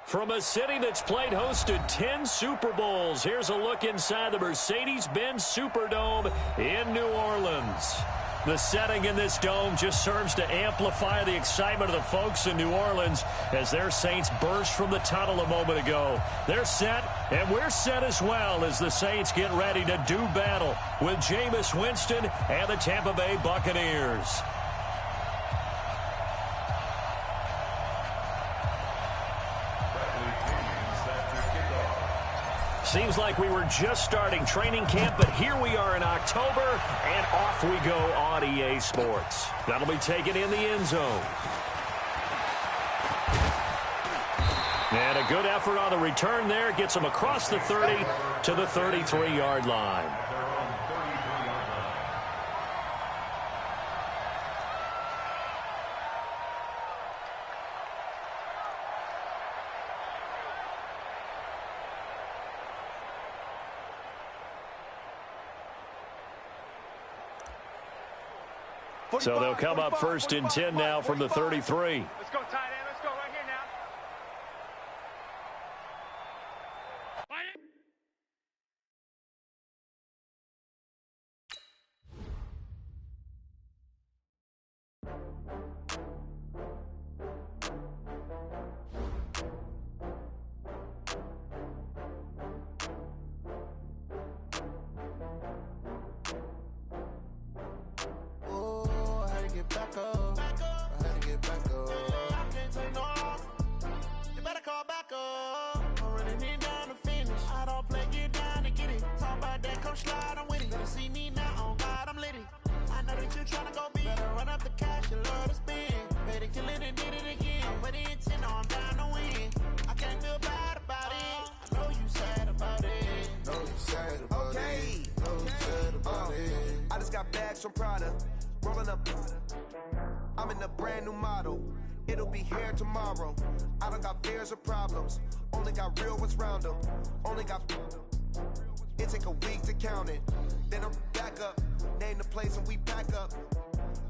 From a city that's played host to 10 Super Bowls, here's a look inside the Mercedes-Benz Superdome in New Orleans. The setting in this dome just serves to amplify the excitement of the folks in New Orleans as their Saints burst from the tunnel a moment ago. They're set, and we're set as well as the Saints get ready to do battle with Jameis Winston and the Tampa Bay Buccaneers. Seems like we were just starting training camp, but here we are in October, and off we go on EA Sports. That'll be taken in the end zone. And a good effort on the return there. Gets him across the 30 to the 33-yard line. So they'll come up first and 10 now from the 33. Let's go, tight end. Let's go right here now. From Prada, rolling up. I'm in a brand new model. It'll be here tomorrow. I don't got fears or problems. Only got real ones round them. Only got. It take a week to count it. Then I'm back up. Name the place and we pack up.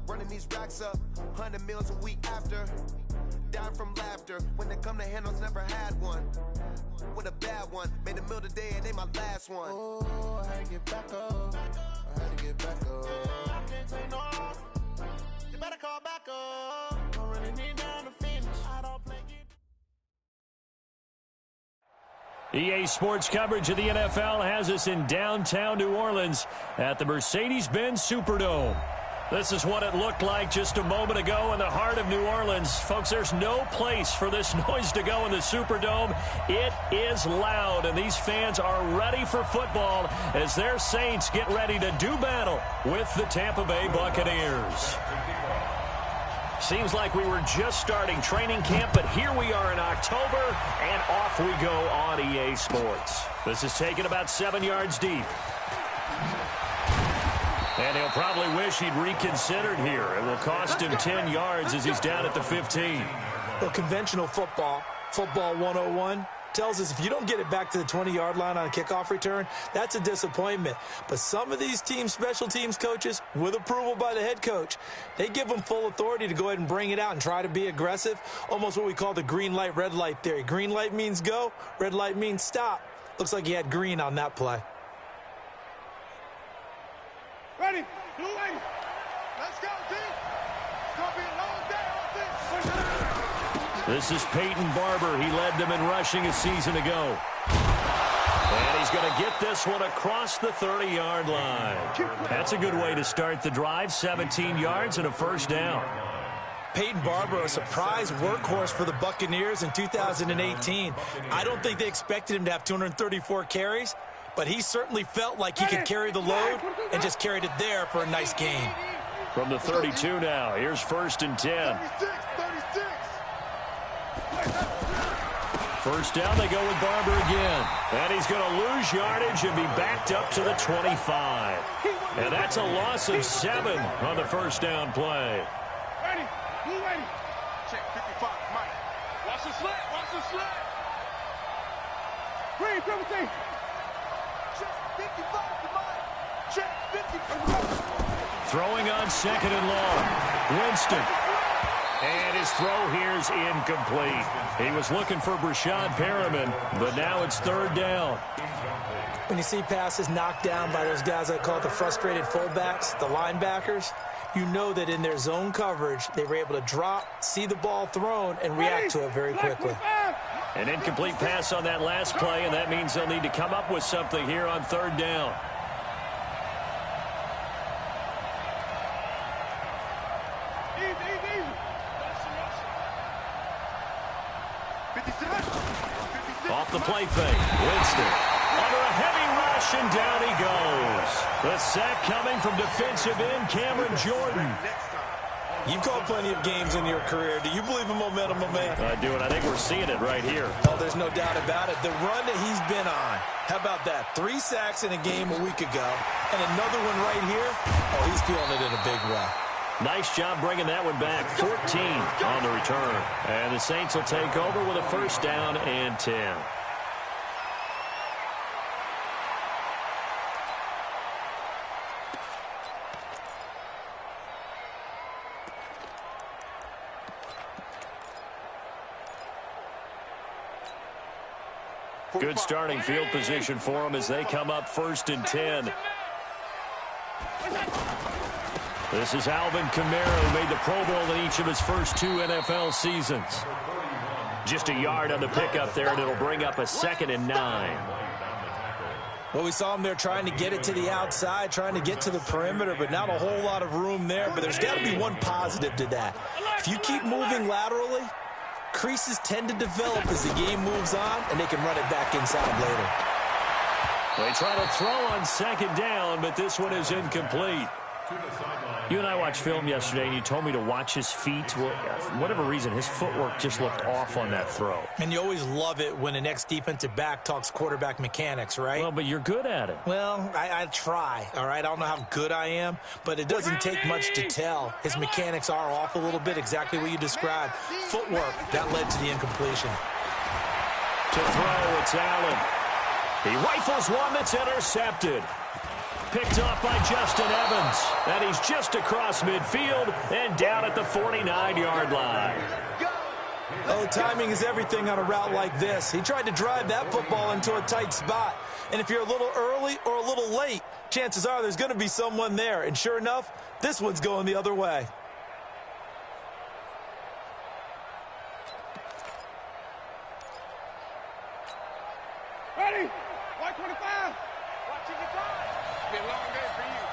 Running these racks up. 100 meals a week after. Dying from laughter. When they come to handles, never had one. With a bad one. Made a meal today and they my last one. Oh, I had to get back up. I had to get back up. I can't take no loss. You better call back up. I'm running it down to finish. I don't play it. EA Sports coverage of the NFL has us in downtown New Orleans at the Mercedes-Benz Superdome. This is what it looked like just a moment ago in the heart of New Orleans. Folks, there's no place for this noise to go in the Superdome. It is loud, and these fans are ready for football as their Saints get ready to do battle with the Tampa Bay Buccaneers. Seems like we were just starting training camp, but here we are in October, and off we go on EA Sports. This is taken about 7 yards deep. And he'll probably wish he'd reconsidered here. It will cost him 10 yards as he's down at the 15. Well, conventional football 101, tells us if you don't get it back to the 20-yard line on a kickoff return, that's a disappointment. But some of these special teams coaches, with approval by the head coach, they give them full authority to go ahead and bring it out and try to be aggressive, almost what we call the green light, red light theory. Green light means go, red light means stop. Looks like he had green on that play. Ready? Blue lane. Let's go, team. It's going to be a long day on this. This is Peyton Barber. He led them in rushing a season ago. And he's going to get this one across the 30-yard line. That's a good way to start the drive. 17 yards and a first down. Peyton Barber, a surprise workhorse for the Buccaneers in 2018. I don't think they expected him to have 234 carries, but he certainly felt like he could carry the load and just carried it there for a nice gain. From the 32 now, here's first and 10. 36. First down, they go with Barber again. And he's going to lose yardage and be backed up to the 25. And that's a loss of 7 on the first down play. Ready? Blue ready. Check 55, Mike. Watch the slant. Watch the slant. Green, 17. Check 55, Mike. Check 55. Throwing on second and long. Winston. And his throw here is incomplete. He was looking for Brashad Perriman, but now it's third down. When you see passes knocked down by those guys I call the frustrated fullbacks, the linebackers, you know that in their zone coverage, they were able to drop, see the ball thrown, and react to it very quickly. An incomplete pass on that last play, and that means they'll need to come up with something here on third down. Off the play fake, Winston. Under a heavy rush, and down he goes. The sack coming from defensive end Cameron Jordan. You've called plenty of games in your career. Do you believe in momentum, my man? I do, and I think we're seeing it right here. Oh, there's no doubt about it. The run that he's been on. How about that? 3 sacks in a game a week ago, and another one right here. Oh, he's feeling it in a big way. Nice job bringing that one back. 14 on the return. And the Saints will take over with a first down and 10. Good starting field position for them as they come up first and 10. This is Alvin Kamara, who made the Pro Bowl in each of his first 2 NFL seasons. Just a yard on the pickup there, and it'll bring up a 2nd and 9. Well, we saw him there trying to get it to the outside, trying to get to the perimeter, but not a whole lot of room there. But there's got to be one positive to that. If you keep moving laterally, creases tend to develop as the game moves on, and they can run it back inside later. They try to throw on 2nd down, but this one is incomplete. You and I watched film yesterday, and you told me to watch his feet. Well, for whatever reason, his footwork just looked off on that throw. And you always love it when the next defensive back talks quarterback mechanics, right? Well, but you're good at it. Well, I try, all right? I don't know how good I am, but it doesn't take much to tell. His mechanics are off a little bit, exactly what you described. Footwork, that led to the incompletion. To throw, it's Allen. He rifles one that's intercepted. Picked off by Justin Evans. And he's just across midfield and down at the 49-yard line. Oh, timing is everything on a route like this. He tried to drive that football into a tight spot. And if you're a little early or a little late, chances are there's going to be someone there. And sure enough, this one's going the other way. Ready? White 25. Watching the time. It's been a long day for you.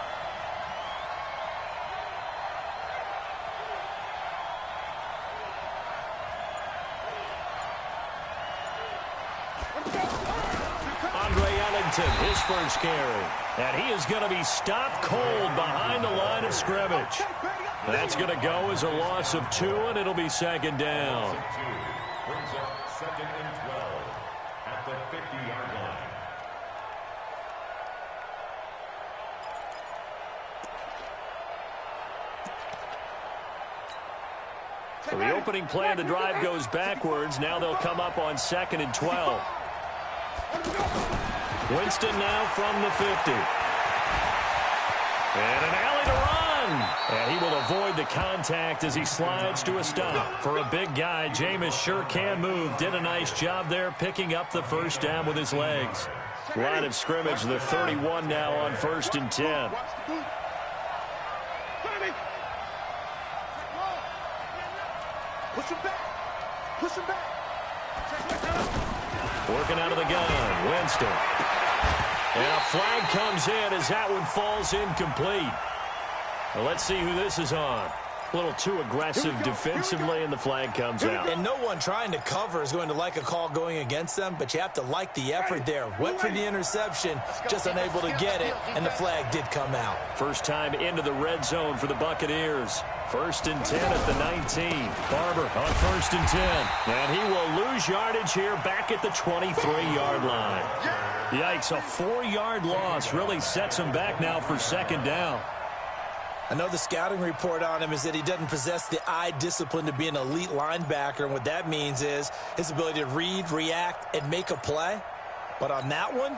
Andre Ellington, his first carry. And he is going to be stopped cold behind the line of scrimmage. That's going to go as a loss of 2, and it'll be 2nd down. Brings up 2nd and 12 at the 50-yard line. So the opening play of the drive goes backwards. Now they'll come up on 2nd and 12. Winston now from the 50. And an alley to run. And he will avoid the contact as he slides to a stop. For a big guy, Jameis sure can move. Did a nice job there picking up the first down with his legs. Line of scrimmage, the 31 now on 1st and 10. Push him back. Push him back. Working out of the gun, Winston. And a flag comes in as that one falls incomplete. Well, let's see who this is on. A little too aggressive defensively, and the flag comes out. And no one trying to cover is going to like a call going against them, but you have to like the effort there. Went for the interception, just unable to get it, and the flag did come out. First time into the red zone for the Buccaneers. 1st and 10 at the 19. Barber on 1st and 10. And he will lose yardage here back at the 23-yard line. Yikes, a 4-yard loss really sets him back now for 2nd down. I know the scouting report on him is that he doesn't possess the eye discipline to be an elite linebacker, and what that means is his ability to read, react, and make a play. But on that one,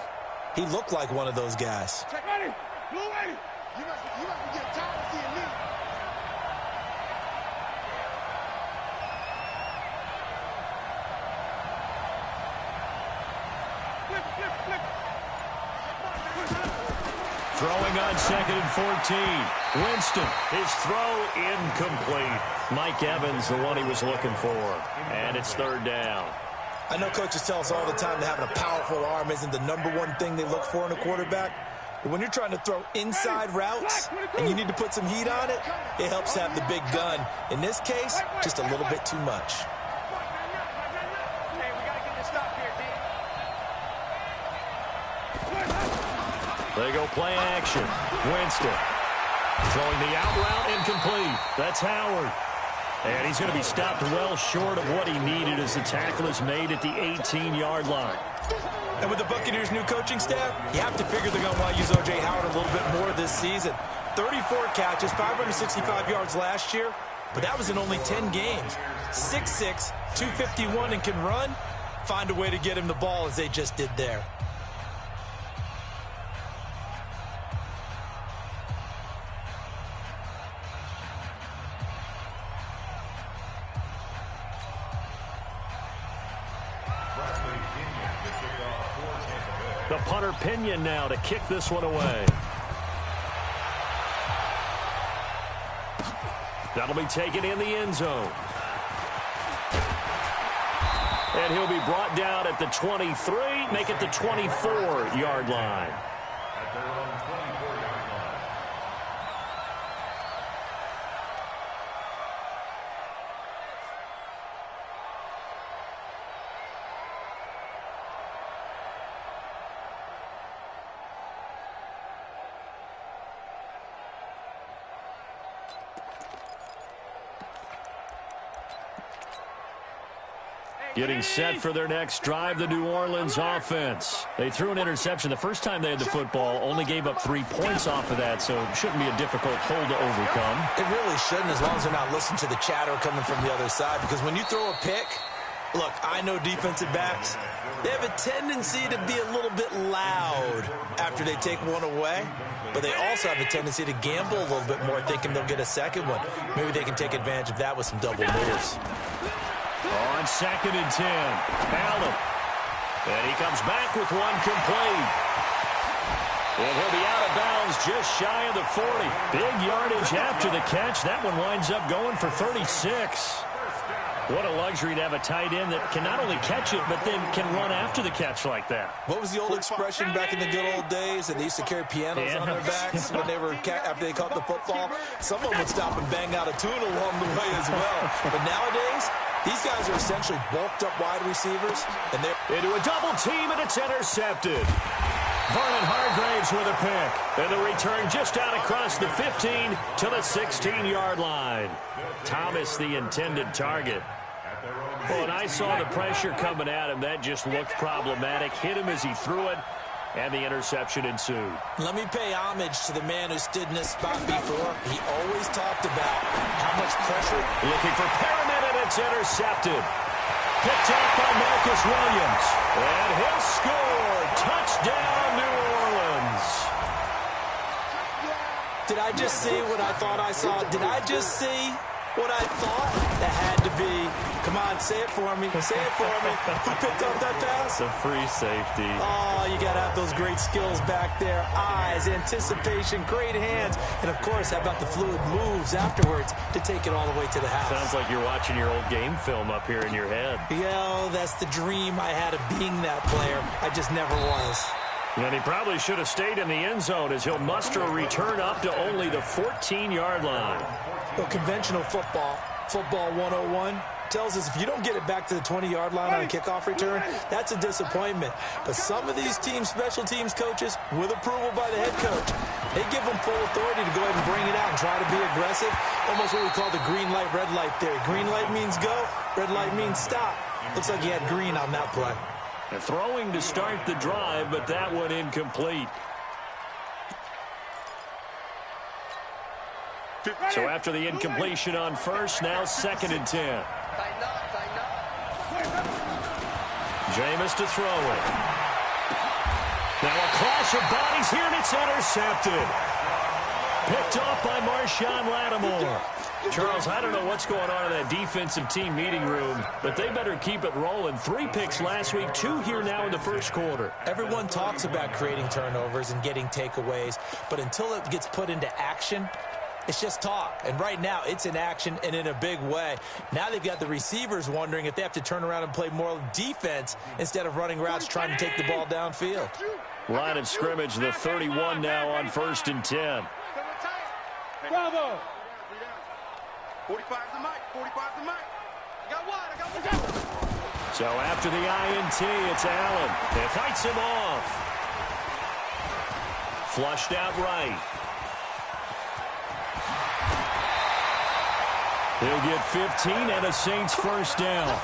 he looked like one of those guys. Check ready. Blue ready. You must be getting tired of seeing me. Throwing on 2nd and 14. Winston, his throw incomplete. Mike Evans, the one he was looking for. And it's 3rd down. I know coaches tell us all the time that having a powerful arm isn't the #1 thing they look for in a quarterback. But when you're trying to throw inside routes and you need to put some heat on it, it helps have the big gun. In this case, just a little bit too much. They go play action. Winston throwing the out route incomplete. That's Howard. And he's going to be stopped well short of what he needed as the tackle is made at the 18-yard line. And with the Buccaneers' new coaching staff, you have to figure they're going to want to use O.J. Howard a little bit more this season. 34 catches, 565 yards last year, but that was in only 10 games. 6'6", 251, and can run. Find a way to get him the ball as they just did there. The punter Pinion now to kick this one away. That'll be taken in the end zone. And he'll be brought down at the 23, make it the 24-yard line. At their own 24-yard line. Getting set for their next drive, the New Orleans offense. They threw an interception the first time they had the football, only gave up 3 points off of that, so it shouldn't be a difficult hole to overcome. It really shouldn't, as long as they're not listening to the chatter coming from the other side, because when you throw a pick, look, I know defensive backs, they have a tendency to be a little bit loud after they take one away, but they also have a tendency to gamble a little bit more, thinking they'll get a second one. Maybe they can take advantage of that with some double moves. On 2nd and 10, Allen. And he comes back with one complete. And he'll be out of bounds just shy of the 40. Big yardage after the catch. That one winds up going for 36. What a luxury to have a tight end that can not only catch it, but then can run after the catch like that. What was the old expression back in the good old days? That they used to carry pianos on their backs when they were after they caught the football. Someone would stop and bang out a tune along the way as well. But nowadays, these guys are essentially bulked up wide receivers, and they're into a double team, and it's intercepted. Vernon Hargraves with a pick. And the return just out across the 15 to the 16-yard line. Thomas, the intended target. Well, and I saw the pressure coming at him. That just looked problematic. Hit him as he threw it, and the interception ensued. Let me pay homage to the man who stood in this spot before. He always talked about how much pressure. Looking for Perriman, and it's intercepted. Picked up by Marcus Williams. And he'll score. Touchdown, New Orleans. Did I just see what I thought I saw? Did I just see what I thought? That had to be. Come on, say it for me. Say it for me. Who picked up that pass? It's a free safety. Oh, you got to have those great skills back there. Eyes, anticipation, great hands. And, of course, how about the fluid moves afterwards to take it all the way to the house? Sounds like you're watching your old game film up here in your head. Yeah, that's the dream I had of being that player. I just never was. And he probably should have stayed in the end zone as he'll muster a return up to only the 14-yard line. Well, conventional football 101, tells us if you don't get it back to the 20-yard line on a kickoff return, that's a disappointment. But some of these special teams coaches, with approval by the head coach, they give them full authority to go ahead and bring it out and try to be aggressive. Almost what we call the green light, red light theory. Green light means go, red light means stop. Looks like he had green on that play. And throwing to start the drive, but that one incomplete. So after the incompletion on first, now 2nd and 10. Jameis to throw it. Now a clash of bodies here, and it's intercepted. Picked off by Marshawn Lattimore. Charles, I don't know what's going on in that defensive team meeting room, but they better keep it rolling. 3 picks last week, 2 here now in the first quarter. Everyone talks about creating turnovers and getting takeaways, but until it gets put into action, it's just talk. And right now, it's in action and in a big way. Now they've got the receivers wondering if they have to turn around and play more defense instead of running routes trying to take the ball downfield. Line of scrimmage, the 31 now on 1st and 10. Bravo! 45 the mic, 45 the mic. I got one, I got one. So after the INT, it's Allen. It fights him off. Flushed out right. He'll get 15 and a Saints first down.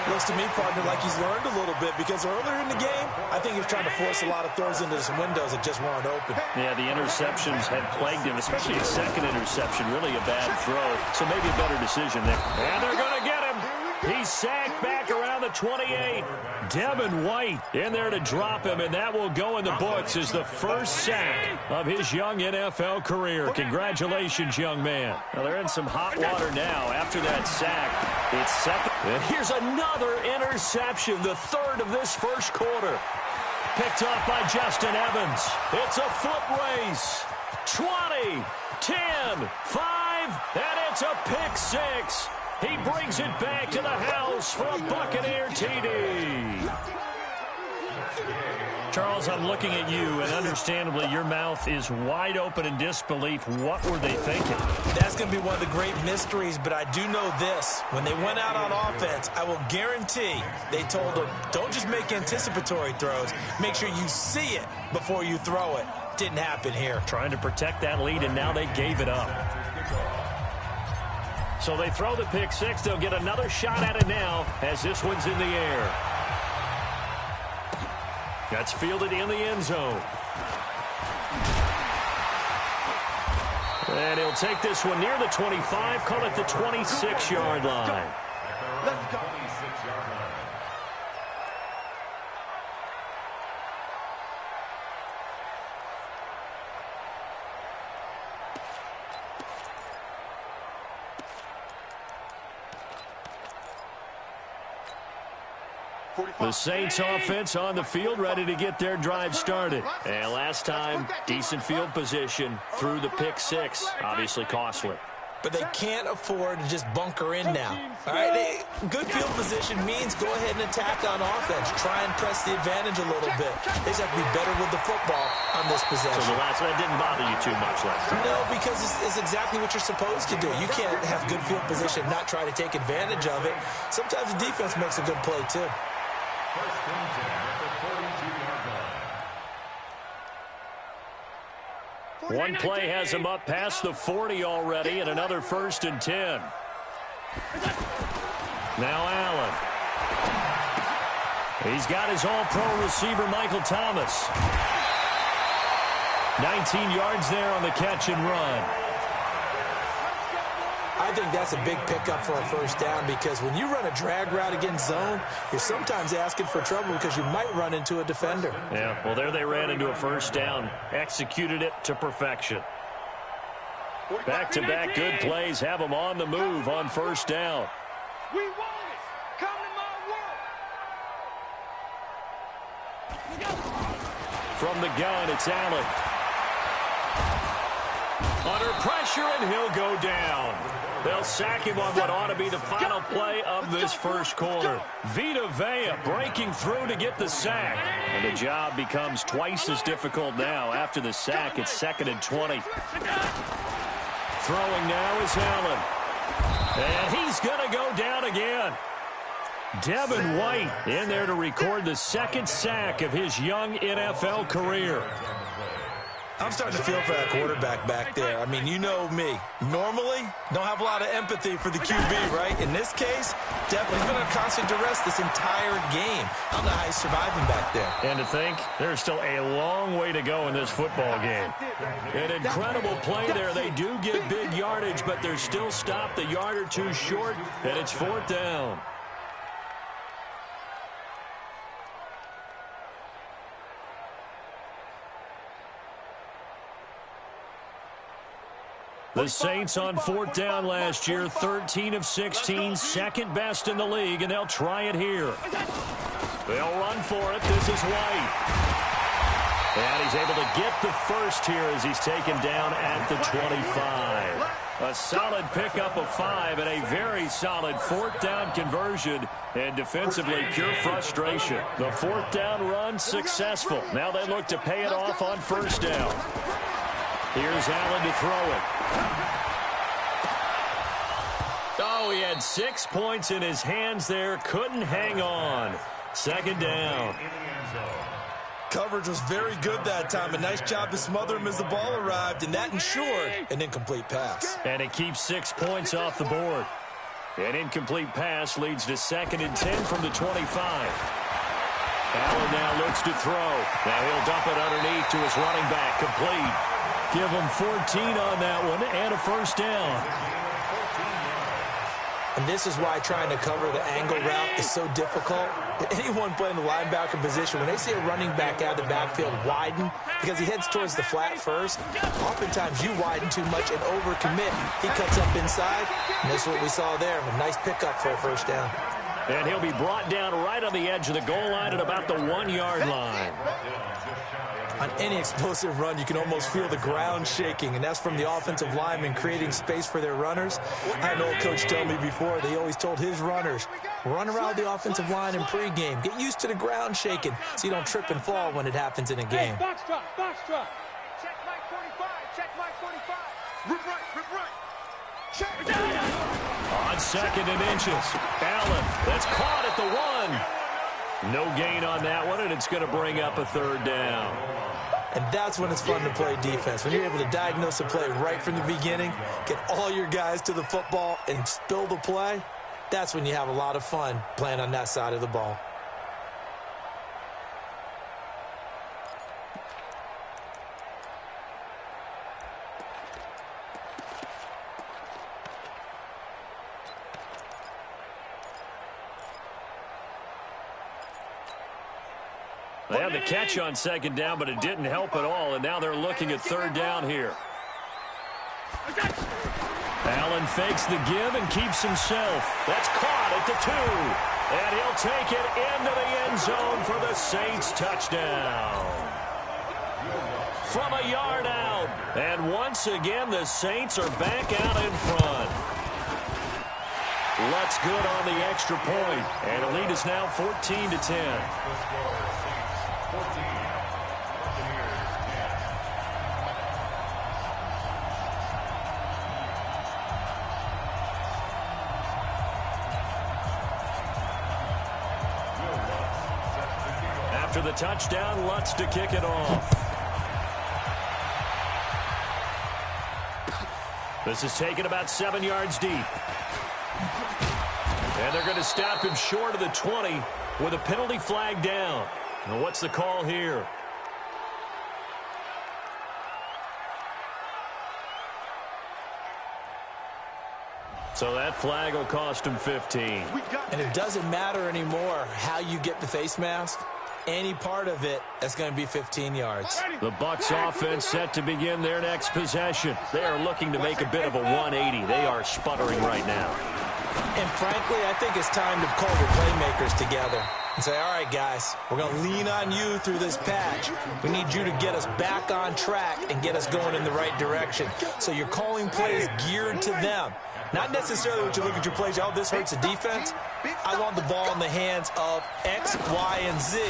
Looks to me, partner, like he's learned a little bit because earlier in the game, I think he was trying to force a lot of throws into some windows that just weren't open. Yeah, the interceptions had plagued him, especially his second interception. Really a bad throw, so maybe a better decision there. And they're going to get him. He's sacked back around the 28. Devin White in there to drop him, and that will go in the books as the first sack of his young NFL career. Congratulations, young man. Well, they're in some hot water now after that sack. It's second. And here's another interception, the third of this first quarter. Picked up by Justin Evans. It's a foot race. 20, 10, 5, and it's a pick six. He brings it back to the house for a Buccaneer TD. Charles, I'm looking at you, and understandably, your mouth is wide open in disbelief. What were they thinking? That's going to be one of the great mysteries, but I do know this. When they went out on offense, I will guarantee they told them, don't just make anticipatory throws. Make sure you see it before you throw it. Didn't happen here. Trying to protect that lead, and now they gave it up. So they throw the pick six. They'll get another shot at it now as this one's in the air. That's fielded in the end zone. And he'll take this one near the 25, call it the 26-yard line. Let's go. The Saints offense on the field, ready to get their drive started. And last time, decent field position through the pick six. Obviously costly. But they can't afford to just bunker in now. All right, good field position means go ahead and attack on offense. Try and press the advantage a little bit. They just have to be better with the football on this possession. So the last one didn't bother you too much last time? No, because it's exactly what you're supposed to do. You can't have good field position and not try to take advantage of it. Sometimes the defense makes a good play, too. One play has him up past the 40 already, and another 1st and 10. Now Allen. He's got his all-pro receiver, Michael Thomas. 19 yards there on the catch and run. I think that's a big pickup for a first down because when you run a drag route against zone, you're sometimes asking for trouble because you might run into a defender. Yeah, well, there they ran into a first down. Executed it to perfection. Back-to-back good plays have them on the move on first down. We want it. Come to my world. From the gun, it's Allen. Under pressure, and he'll go down. They'll sack him on what ought to be the final play of this first quarter. Vita Vea breaking through to get the sack. And the job becomes twice as difficult now. After the sack, it's 2nd and 20. Throwing now is Allen. And he's going to go down again. Devin White in there to record the second sack of his young NFL career. I'm starting to feel for that quarterback back there. I mean, you know me. Normally, don't have a lot of empathy for the QB, right? In this case, definitely he's been under constant duress this entire game. I don't know how he's surviving back there. And to think, there's still a long way to go in this football game. An incredible play there. They do get big yardage, but they're still stopped a yard or two short, and it's 4th down. The Saints on 4th down last year, 13 of 16, second best in the league, and they'll try it here. They'll run for it. This is White. And he's able to get the first here as he's taken down at the 25. A solid pickup of 5 and a very solid 4th down conversion. And defensively, pure frustration. The 4th down run successful. Now they look to pay it off on 1st down. Here's Allen to throw it. Oh, he had 6 points in his hands there. Couldn't hang on. 2nd down. Coverage was very good that time. A nice job to smother him as the ball arrived, and that ensured an incomplete pass. And it keeps 6 points off the board. An incomplete pass leads to 2nd and 10 from the 25. Allen now looks to throw. Now he'll dump it underneath to his running back. Complete. Give him 14 on that one and a 1st down. And this is why trying to cover the angle route is so difficult. Anyone playing the linebacker position, when they see a running back out of the backfield widen, because he heads towards the flat first, oftentimes you widen too much and overcommit. He cuts up inside, and this is what we saw there. A nice pickup for a 1st down. And he'll be brought down right on the edge of the goal line at about the 1-yard line. On any explosive run, you can almost feel the ground shaking, and that's from the offensive linemen creating space for their runners. I had an old coach tell me before, they always told his runners, run around the offensive line in pregame. Get used to the ground shaking so you don't trip and fall when it happens in a game. Hey, box drop, box drop. Check Mike 45, check Mike 45. Rip right, rip right. Check. On 2nd and inches. Allen, that's caught at the 1. No gain on that one, and it's going to bring up a 3rd down. And that's when it's fun to play defense. When you're able to diagnose a play right from the beginning, get all your guys to the football and spill the play, that's when you have a lot of fun playing on that side of the ball. They had the catch on 2nd down, but it didn't help at all, and now they're looking at 3rd down here. Allen fakes the give and keeps himself. That's caught at the 2. And he'll take it into the end zone for the Saints touchdown. From a yard out. And once again, the Saints are back out in front. Lutz good on the extra point. And the lead is now 14-10. After the touchdown, Lutz to kick it off. This is taken about 7 yards deep. And they're going to stop him short of the 20 with a penalty flag down. And what's the call here? So that flag will cost him 15. And it doesn't matter anymore how you get the face mask. Any part of it, that's going to be 15 yards. The Bucs offense set to begin their next possession. They are looking to make a bit of a 180. They are sputtering right now. And frankly, I think it's time to call the playmakers together and say, all right, guys, we're going to lean on you through this patch. We need you to get us back on track and get us going in the right direction. So you're calling plays geared to them. Not necessarily when you look at your plays, oh, this hurts the defense. I want the ball in the hands of X, Y, and Z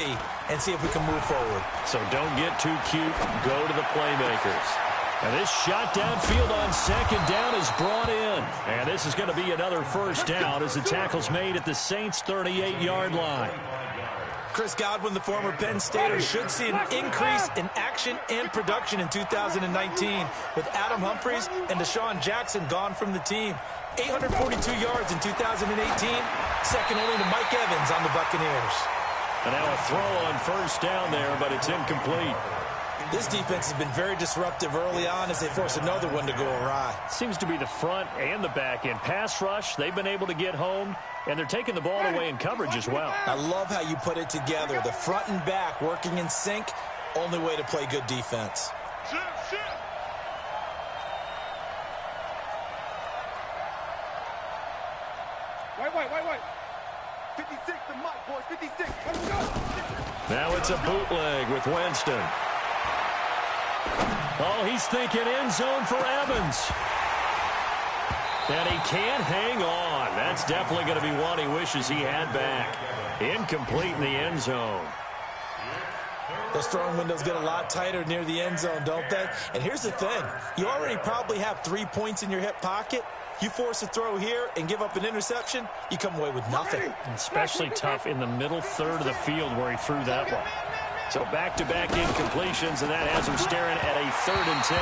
and see if we can move forward. So don't get too cute. Go to the playmakers. And this shot downfield on 2nd down is brought in. And this is going to be another 1st down as the tackle's made at the Saints' 38-yard line. Chris Godwin, the former Penn Stater, should see an increase in action and production in 2019 with Adam Humphries and Deshaun Jackson gone from the team. 842 yards in 2018, second only to Mike Evans on the Buccaneers. And now a throw on 1st down there, but it's incomplete. This defense has been very disruptive early on as they force another one to go awry. Seems to be the front and the back end. Pass rush, they've been able to get home, and they're taking the ball away in coverage as well. I love how you put it together. The front and back working in sync, only way to play good defense. Now it's a bootleg with Winston. Oh, he's thinking end zone for Evans. And he can't hang on. That's definitely going to be one he wishes he had back. Incomplete in the end zone. Those throwing windows get a lot tighter near the end zone, don't they? And here's the thing. You already probably have 3 points in your hip pocket. You force a throw here and give up an interception, you come away with nothing. Especially tough in the middle third of the field where he threw that one. So back-to-back incompletions, and that has him staring at a 3rd and 10.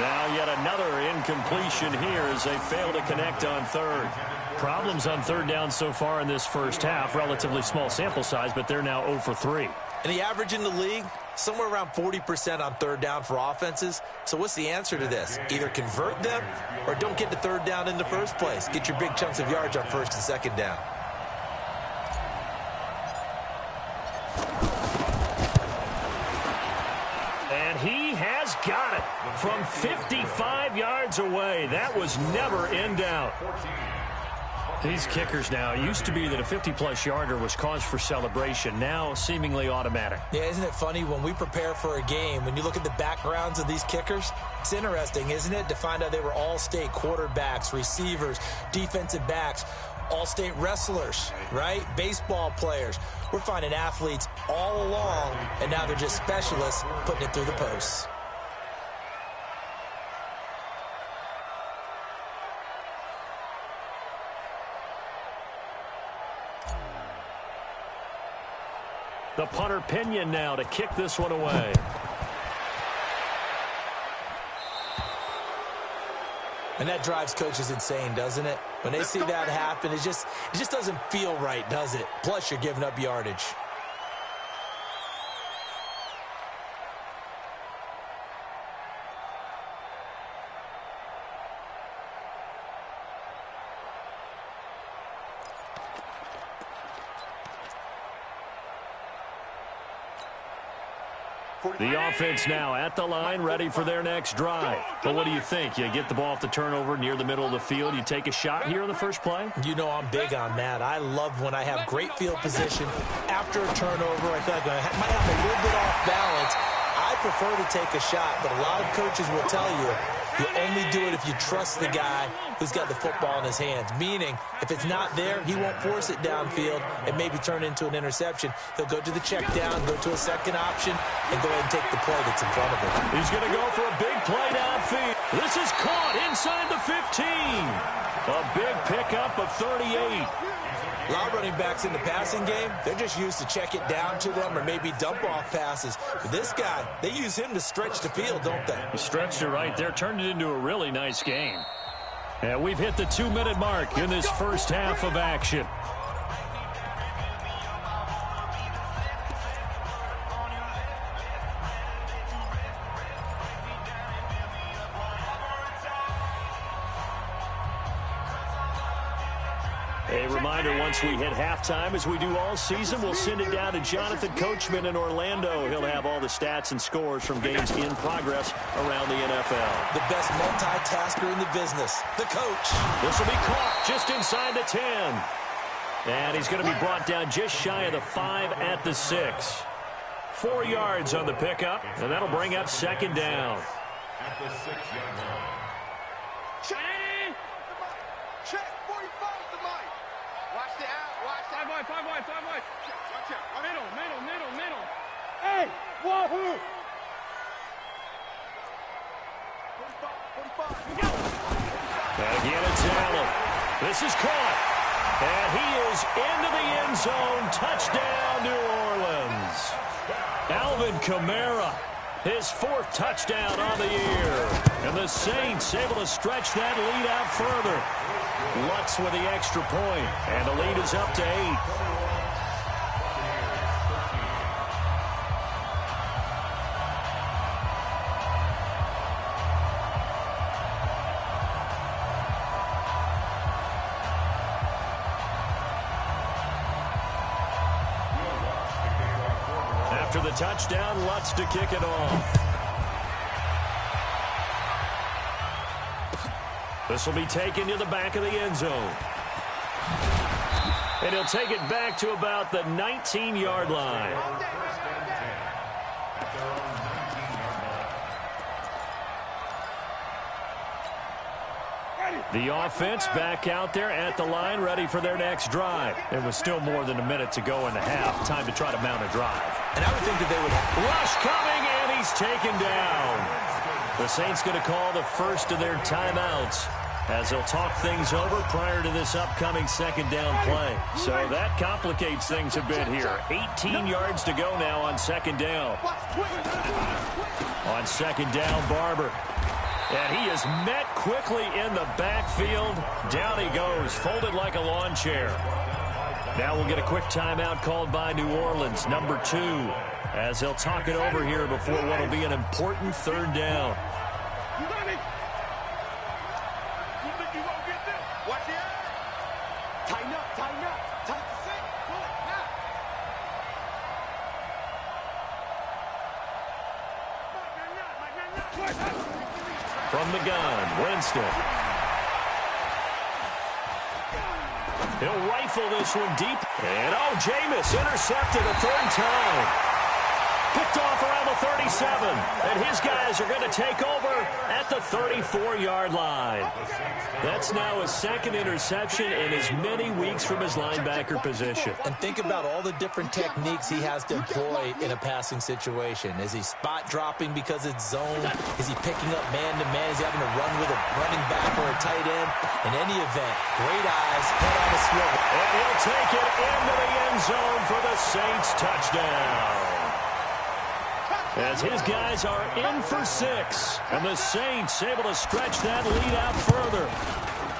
Now yet another incompletion here as they fail to connect on third. Problems on third down so far in this first half. Relatively small sample size, but they're now 0 for 3. And the average in the league, somewhere around 40% on third down for offenses. So what's the answer to this? Either convert them or don't get to third down in the first place. Get your big chunks of yards on first and second down. And he has got it from 55 yards away. That was never in doubt. These kickers now, it used to be that a 50-plus yarder was cause for celebration. Now seemingly automatic. Yeah, isn't it funny when we prepare for a game, when you look at the backgrounds of these kickers, it's interesting, isn't it, to find out they were all-state quarterbacks, receivers, defensive backs, all-state wrestlers, right? Baseball players. We're finding athletes all along, and now they're just specialists putting it through the posts. The punter Pinion now to kick this one away. And that drives coaches insane, doesn't it? When they see that happen, it just doesn't feel right, does it? Plus, you're giving up yardage. The offense now at the line, ready for their next drive. But what do you think? You get the ball off the turnover near the middle of the field. You take a shot here in the first play? You know I'm big on that. I love when I have great field position. After a turnover, I feel like I might have a little bit off balance. I prefer to take a shot, but a lot of coaches will tell you you only do it if you trust the guy who's got the football in his hands. Meaning, if it's not there, he won't force it downfield and maybe turn into an interception. He'll go to the check down, go to a second option, and go ahead and take the play that's in front of him. He's going to go for a big play downfield. This is caught inside the 15. A big pickup of 38. A lot of running backs in the passing game, they're just used to check it down to them or maybe dump off passes. But this guy, they use him to stretch the field, don't they? He stretched it right there, turned it into a really nice game. And we've hit the 2-minute mark in this first half of action. A reminder, once we hit halftime, as we do all season, we'll send it down to Jonathan Coachman in Orlando. He'll have all the stats and scores from games in progress around the NFL. The best multitasker in the business, the coach. This will be caught just inside the 10. And he's going to be brought down just shy of the 5 at the 6. 4 yards on the pickup, and that'll bring up second down. At the 6-yard line. Check 45 to Mike. Watch the out. Watch the 5 wide. Watch out. Middle. Hey, wahoo! 45. And again, it's Allen. This is caught. And he is into the end zone. Touchdown, New Orleans. Alvin Kamara, his 4th touchdown on the year. And the Saints able to stretch that lead out further. Lutz with the extra point, and the lead is up to 8. After the touchdown, Lutz to kick it off. This will be taken to the back of the end zone. And he'll take it back to about the 19-yard line. The offense back out there at the line, ready for their next drive. It was still more than a minute to go in the half. Time to try to mount a drive. And I would think that they would have... Rush coming, and he's taken down. The Saints going to call the first of their timeouts as they'll talk things over prior to this upcoming second down play. So that complicates things a bit here. 18 yards to go now on second down. On second down, Barber. And he is met quickly in the backfield. Down he goes, folded like a lawn chair. Now we'll get a quick timeout called by New Orleans, number 2, as they'll talk it over here before what will be an important third down. From the gun, Winston. He'll rifle this one deep. And, Jameis intercepted a third time. Picked off around the 37. And his guys are going to take over at the 34-yard line. That's now his second interception in as many weeks from his linebacker position. And think about all the different techniques he has to employ in a passing situation. Is he spot dropping because it's zone? Is he picking up man-to-man? Is he having to run with a running back or a tight end? In any event, great eyes, head on a swivel. And he'll take it into the end zone for the Saints touchdown. As his guys are in for 6. And the Saints able to stretch that lead out further.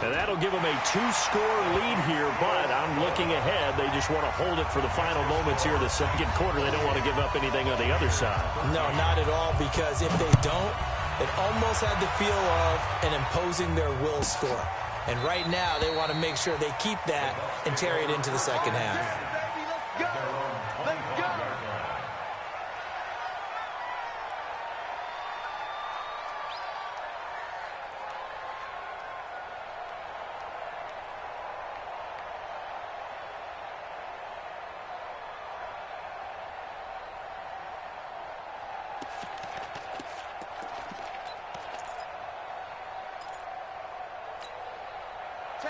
And that'll give them a 2-score lead here, but I'm looking ahead. They just want to hold it for the final moments here of the second quarter. They don't want to give up anything on the other side. No, not at all, because if they don't, it almost had the feel of an imposing their will score. And right now, they want to make sure they keep that and carry it into the second half.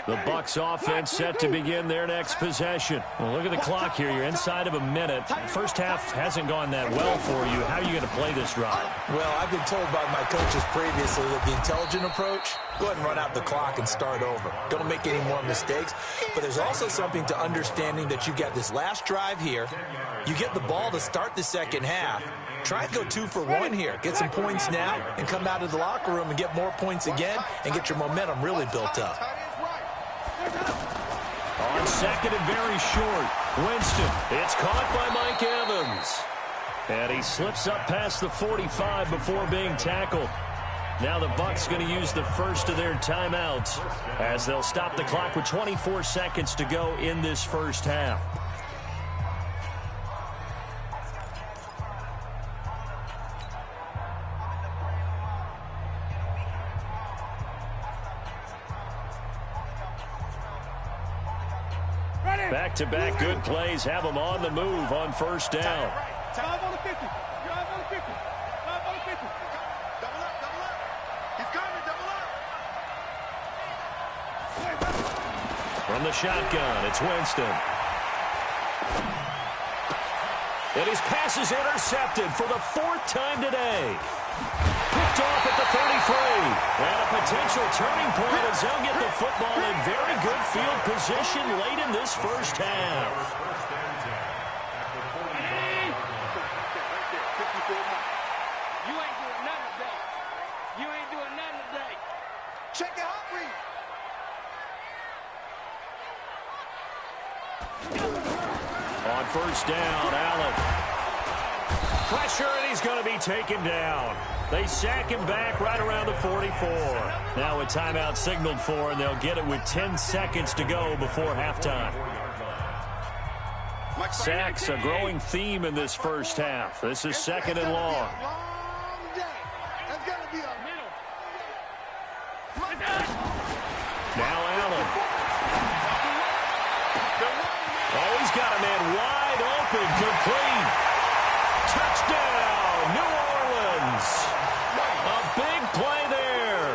The Bucs offense set to begin their next possession. Well, look at the clock here. You're inside of a minute. First half hasn't gone that well for you. How are you going to play this drive? Well, I've been told by my coaches previously that the intelligent approach, go ahead and run out the clock and start over. Don't make any more mistakes. But there's also something to understanding that you got this last drive here. You get the ball to start the second half. Try and go 2 for 1 here. Get some points now and come out of the locker room and get more points again and get your momentum really built up. On second and very short, Winston. It's caught by Mike Evans. And he slips up past the 45 before being tackled. Now the Bucs going to use the first of their timeouts as they'll stop the clock with 24 seconds to go in this first half. Back-to-back good plays have them on the move on first down. Drive on the 50. Drive on the 50. Drive on the 50. Double up, double up. He's coming, double up. From the shotgun, it's Winston. And his pass is intercepted for the 4th time today. Picked off at the 33. And a potential turning point as they'll get the football in very good field position late in this first half. You ain't doing nothing today. You ain't doing nothing today. Check your hot read. On first down, Allen. Pressure, and he's going to be taken down. They sack him back right around the 44. Now a timeout signaled for, and they'll get it with 10 seconds to go before halftime. Sacks, a growing theme in this first half. This is second and long. Now Allen. He's got a man wide open, complete. Touchdown, New Orleans. A big play there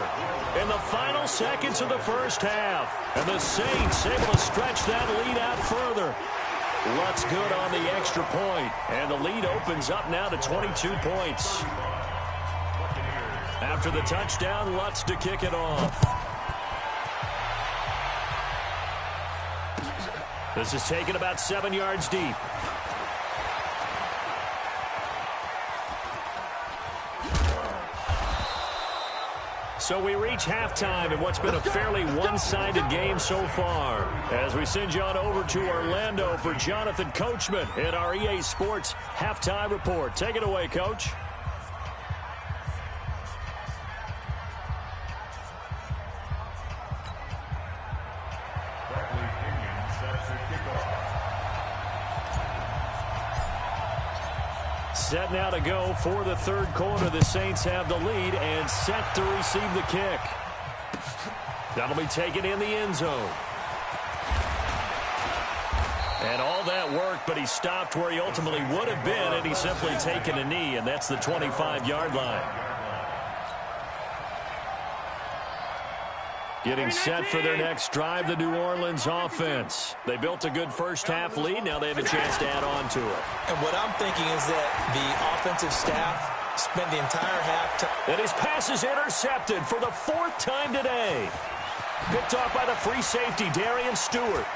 in the final seconds of the first half. And the Saints able to stretch that lead out further. Lutz good on the extra point, and the lead opens up now to 22 points. After the touchdown, Lutz to kick it off. This is taken about 7 yards deep. So we reach halftime in what's been a fairly one-sided game so far. As we send you on over to Orlando for Jonathan Coachman in our EA Sports Halftime Report. Take it away, Coach. Set now to go for the third quarter. The Saints have the lead and set to receive the kick. That'll be taken in the end zone. And all that worked, but he stopped where he ultimately would have been, and he's simply taken a knee, and that's the 25-yard line. Getting set for their next drive, the New Orleans offense. They built a good first-half lead. Now they have a chance to add on to it. And what I'm thinking is that the offensive staff spent the entire half time. And his pass is intercepted for the fourth time today. Picked off by the free safety, Darian Stewart.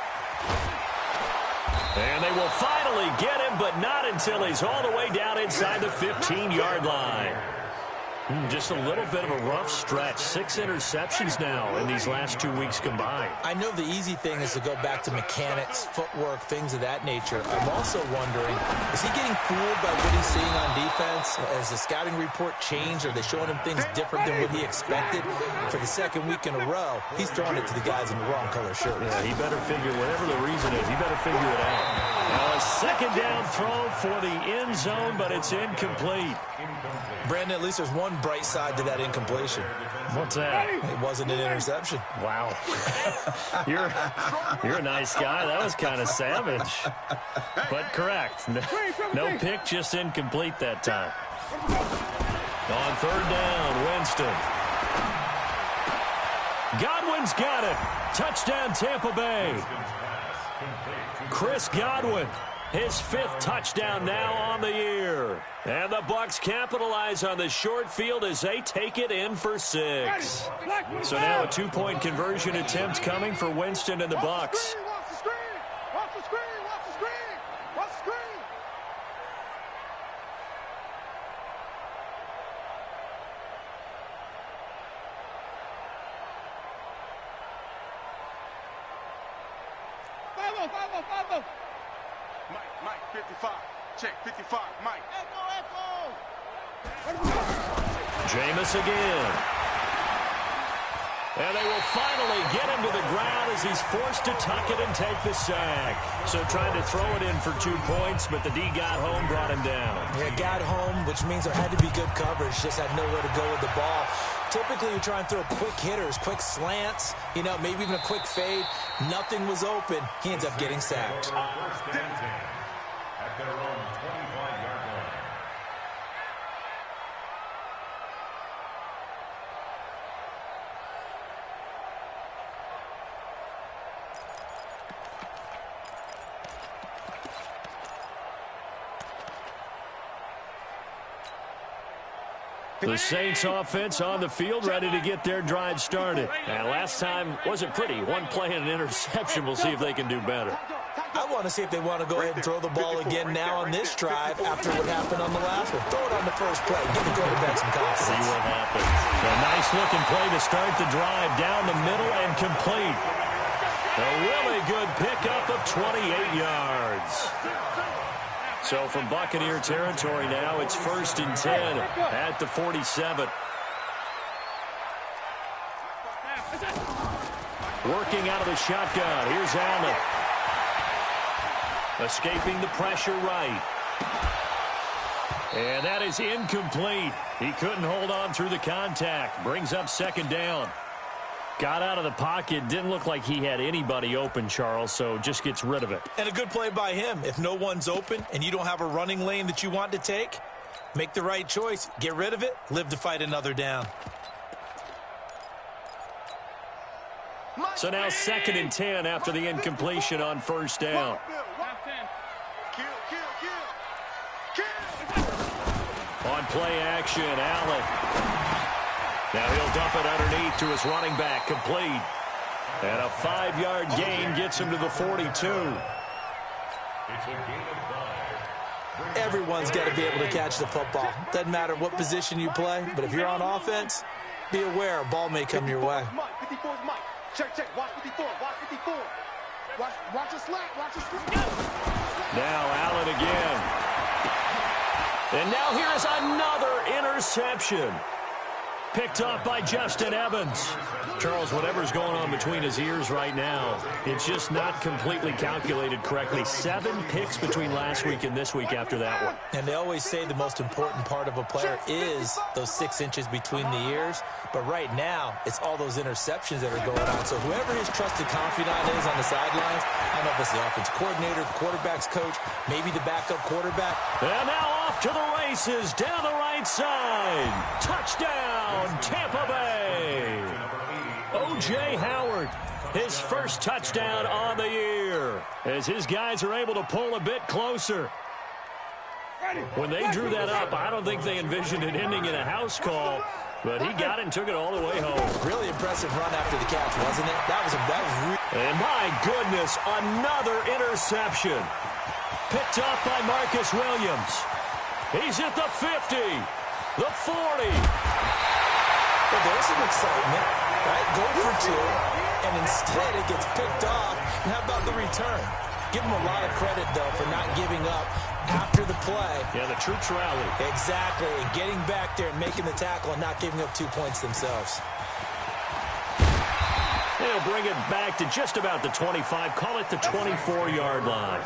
And they will finally get him, but not until he's all the way down inside the 15-yard line. Just a little bit of a rough stretch. 6 interceptions now in these last 2 weeks combined. I know the easy thing is to go back to mechanics, footwork, things of that nature. I'm also wondering, is he getting fooled by what he's seeing on defense? Has the scouting report changed? Are they showing him things different than what he expected? For the second week in a row, he's throwing it to the guys in the wrong color shirts. Yeah, he better figure, whatever the reason is, he better figure it out. Now a second down throw for the end zone, but it's incomplete. Brandon, at least there's one bright side to that incompletion. What's that? It wasn't an interception. Wow. You're a nice guy. That was kind of savage. But correct. No pick, just incomplete that time. On third down, Winston. Godwin's got it. Touchdown, Tampa Bay. Chris Godwin. His 5th touchdown now on the year. And the Bucs capitalize on the short field as they take it in for 6. So now a 2-point conversion attempt coming for Winston and the Bucs. Mike, 55. Check, 55. Mike. Echo. Jameis again. And they will finally get him to the ground as he's forced to tuck it and take the sack. So trying to throw it in for 2 points, but the D got home, brought him down. Yeah, got home, which means there had to be good coverage. Just had nowhere to go with the ball. Typically, you try and throw quick hitters, quick slants, you know, maybe even a quick fade. Nothing was open. He ends up getting sacked. First down 10 at their own 25-yard line. The Saints offense on the field, ready to get their drive started. And last time wasn't pretty. One play and an interception. We'll see if they can do better. I want to see if they want to go ahead and throw the ball again now on this drive after what happened on the last one. Throw it on the first play. Give the quarterback some confidence. See what happens. A nice-looking play to start the drive down the middle and complete. A really good pickup of 28 yards. So from Buccaneer territory now, it's 1st and 10 at the 47. Working out of the shotgun. Here's Allen. Escaping the pressure right. And that is incomplete. He couldn't hold on through the contact. Brings up 2nd down. Got out of the pocket. Didn't look like he had anybody open, Charles, so just gets rid of it. And a good play by him. If no one's open and you don't have a running lane that you want to take, make the right choice. Get rid of it. Live to fight another down. So now 2nd and 10 after the incompletion on first down. On play action, Allen. Now he'll dump it underneath to his running back, complete. And a 5-yard gain gets him to the 42. Everyone's got to be able to catch the football. Doesn't matter what position you play, but if you're on offense, be aware a ball may come your way. 54 is Mike. Check. Watch 54. Watch 54. Watch your slack. Watch your slack. Now Allen again. And now here's another interception. Picked up by Justin Evans. Charles, whatever's going on between his ears right now, it's just not completely calculated correctly. 7 picks between last week and this week after that one. And they always say the most important part of a player is those 6 inches between the ears. But right now, it's all those interceptions that are going on. So whoever his trusted confidant is on the sidelines, I don't know if it's the offensive coordinator, the quarterback's coach, maybe the backup quarterback. And now off to the races down the right side. Touchdown, Tampa Bay. O.J. Howard, his first touchdown on the year, as his guys are able to pull a bit closer. When they drew that up, I don't think they envisioned it ending in a house call, but he got it and took it all the way home. Really impressive run after the catch, wasn't it? That was And my goodness, another interception. Picked up by Marcus Williams. He's at the 50, the 40. But there's some excitement, right? Go for 2, and instead it gets picked off. And how about the return? Give him a lot of credit, though, for not giving up after the play. Yeah, the troops rallied. Exactly, and getting back there and making the tackle and not giving up 2 points themselves. They'll bring it back to just about the 25. Call it the 24-yard line.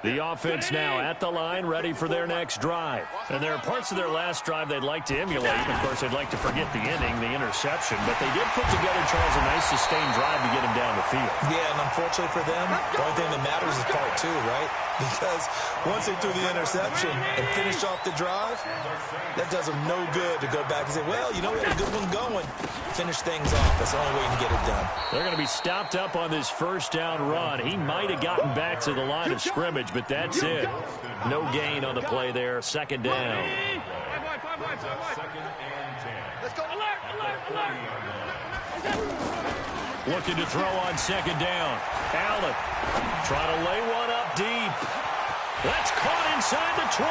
The offense now at the line, ready for their next drive. And there are parts of their last drive they'd like to emulate. Of course, they'd like to forget the inning, the interception. But they did put together, Charles, a nice sustained drive to get him down the field. Yeah, and unfortunately for them, the only thing that matters is part 2, right? Because once they threw the interception and finished off the drive, that does them no good to go back and say, well, you know, we had a good one going. Finish things off. That's the only way you can get it done. They're going to be stopped up on this first down run. He might have gotten back to the line of scrimmage, but that's it. No gain on the play there. 2nd down. Let's go. Alert. Looking to throw on 2nd down. Allen trying to lay one up deep. That's caught inside the 20.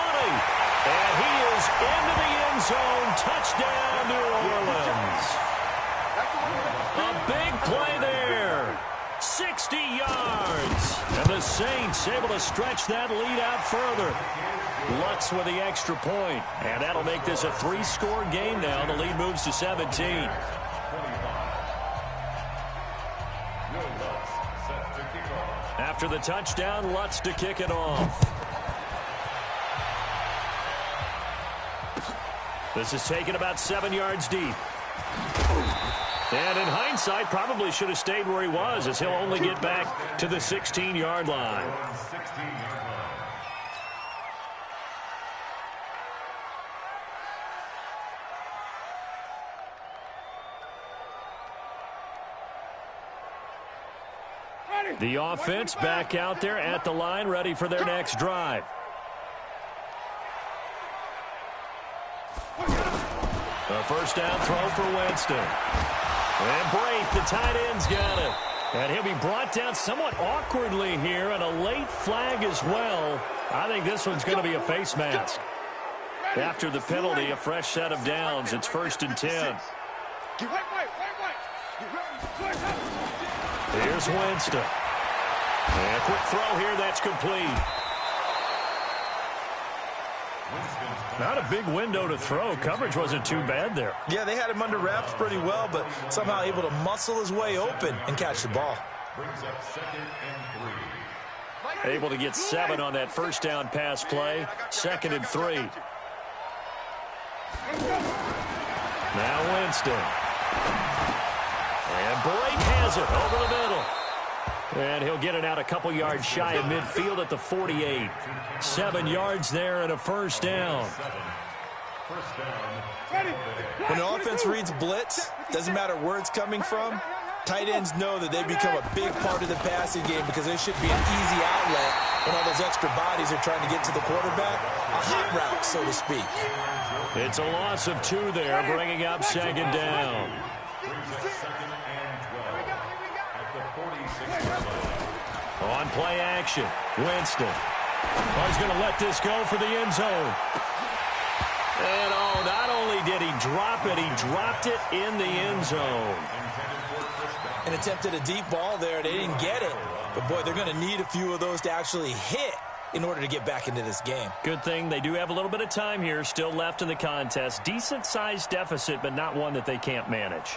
And he is into the end zone. Touchdown, New Orleans. A big play there. 60 yards. And the Saints able to stretch that lead out further. Lutz with the extra point. And that'll make this a 3-score game now. The lead moves to 17. After the touchdown, Lutz to kick it off. This is taken about 7 yards deep. And in hindsight, probably should have stayed where he was, as he'll only get back to the 16-yard line. The offense back out there at the line, ready for their next drive. A first down throw for Winston. And Brate, the tight end's got it. And he'll be brought down somewhat awkwardly here, and a late flag as well. I think this one's going to be a face mask. After the penalty, a fresh set of downs. It's 1st and 10. Here's Winston. And a quick throw here, that's complete. Not a big window to throw. Coverage wasn't too bad there. Yeah, they had him under wraps pretty well, but somehow able to muscle his way open and catch the ball. Brings up 2nd and 3. Able to get 7 on that first down pass play. 2nd and 3. Now Winston. And Blake has it over the middle. And he'll get it out a couple yards shy of midfield at the 48. 7 yards there and a first down. When the offense reads blitz, doesn't matter where it's coming from, tight ends know that they become a big part of the passing game because they should be an easy outlet when all those extra bodies are trying to get to the quarterback. A hot route, so to speak. It's a loss of 2 there, bringing up 2nd down. On play action, Winston. He's going to let this go for the end zone. And, not only did he drop it, he dropped it in the end zone. And attempted a deep ball there. They didn't get it. But, boy, they're going to need a few of those to actually hit in order to get back into this game. Good thing they do have a little bit of time here still left in the contest. Decent-sized deficit, but not one that they can't manage.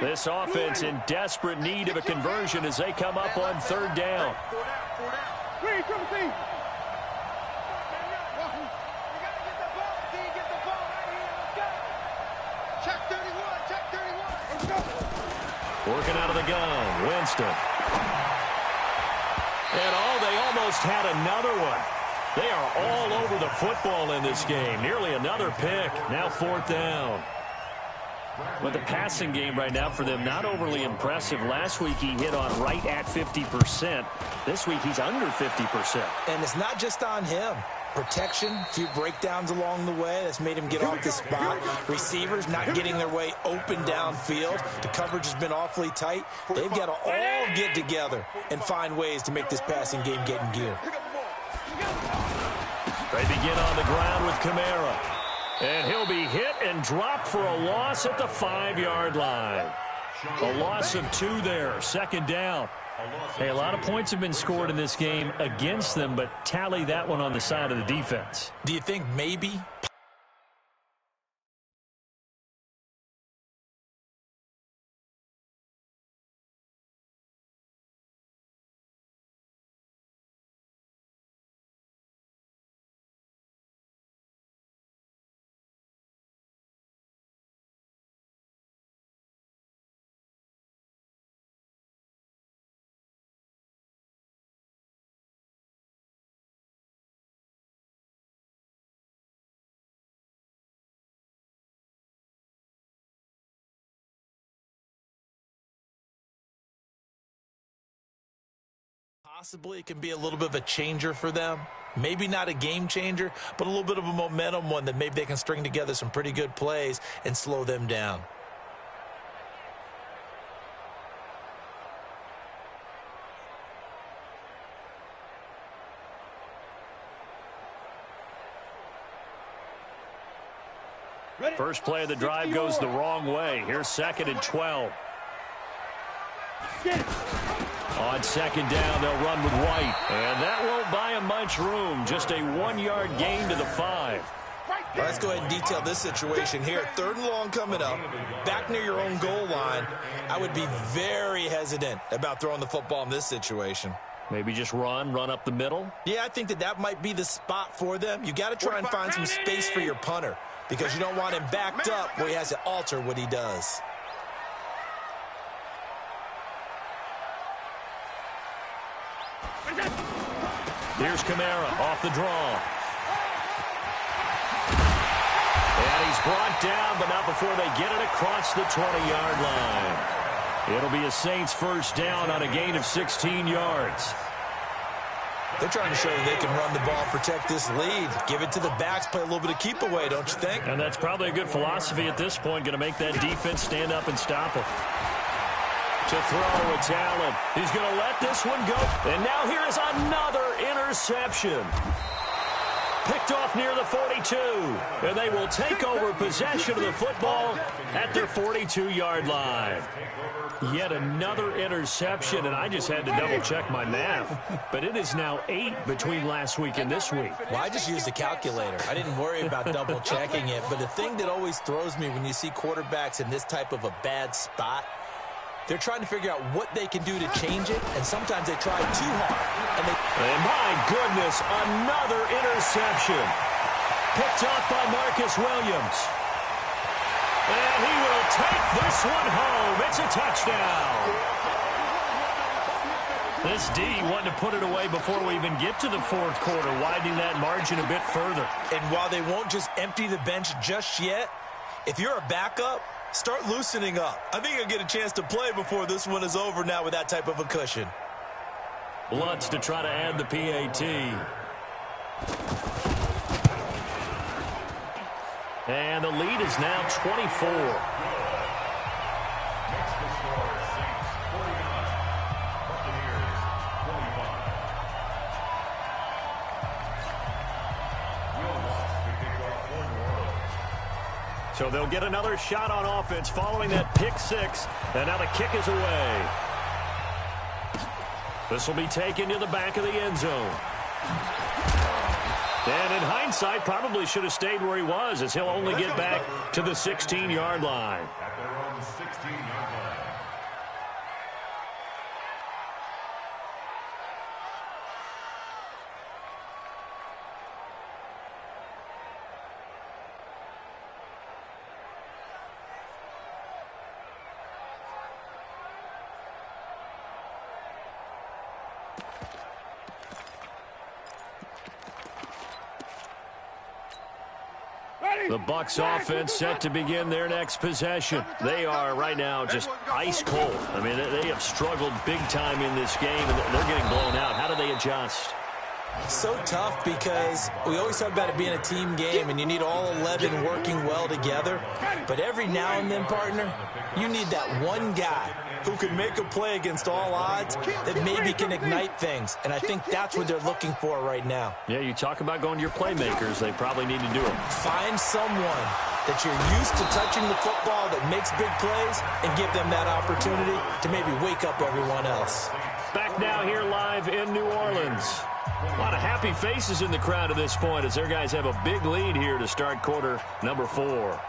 This offense in desperate need of a conversion as they come up on 3rd down. Working out of the gun, Winston. And they almost had another one. They are all over the football in this game. Nearly another pick. Now 4th down. But the passing game right now for them, not overly impressive. Last week he hit on right at 50%. This week he's under 50%. And it's not just on him. Protection, a few breakdowns along the way. That's made him get off the spot. Receivers not getting their way open downfield. The coverage has been awfully tight. They've got to all get together and find ways to make this passing game get in gear. They begin on the ground with Kamara. And he'll be hit and dropped for a loss at the 5-yard line. A loss of 2 there, 2nd down. Hey, a lot of points have been scored in this game against them, but tally that one on the side of the defense. Do you think maybe? Possibly it can be a little bit of a changer for them. Maybe not a game changer, but a little bit of a momentum one that maybe they can string together some pretty good plays and slow them down. First play of the drive goes the wrong way. Here's 2nd and 12. On 2nd down, they'll run with White. And that won't buy him much room. Just a 1-yard gain to the 5. Well, let's go ahead and detail this situation here. 3rd and long coming up, back near your own goal line. I would be very hesitant about throwing the football in this situation. Maybe just run up the middle? Yeah, I think that might be the spot for them. You got to try and find some space for your punter because you don't want him backed up where he has to alter what he does. Here's Kamara off the draw. And he's brought down, but not before they get it across the 20-yard line. It'll be a Saints first down on a gain of 16 yards. They're trying to show that they can run the ball, protect this lead. Give it to the backs, play a little bit of keep away, don't you think? And that's probably a good philosophy at this point, going to make that defense stand up and stop it. To throw, it's Allen. He's going to let this one go. And now here is another interception. picked off near the 42. And they will take over possession of the football at their 42-yard line. Yet another interception, and I just had to double-check my math. But it is now 8 between last week and this week. Well, I just used a calculator. I didn't worry about double-checking it. But the thing that always throws me when you see quarterbacks in this type of a bad spot, they're trying to figure out what they can do to change it, and sometimes they try too hard. And my goodness, another interception. Picked off by Marcus Williams. And he will take this one home. It's a touchdown. This D wanted to put it away before we even get to the fourth quarter, widening that margin a bit further. And while they won't just empty the bench just yet, if you're a backup, start loosening up. I think you'll get a chance to play before this one is over now with that type of a cushion. Lutz to try to add the PAT. And the lead is now 24. So they'll get another shot on offense following that pick six. And now the kick is away. This will be taken to the back of the end zone. And in hindsight, probably should have stayed where he was, as he'll only get back to the 16-yard line. At their own 16-yard line. The Bucs offense set to begin their next possession. They are right now just ice cold. I mean, they have struggled big time in this game, and they're getting blown out. How do they adjust? So tough because we always talk about it being a team game and you need all 11 working well together. But every now and then, partner, you need that one guy who can make a play against all odds that maybe can ignite things. And I think that's what they're looking for right now. Yeah, you talk about going to your playmakers. They probably need to do it. Find someone that you're used to touching the football that makes big plays and give them that opportunity to maybe wake up everyone else. Back now here live in New Orleans. A lot of happy faces in the crowd at this point as their guys have a big lead here to start quarter number 4.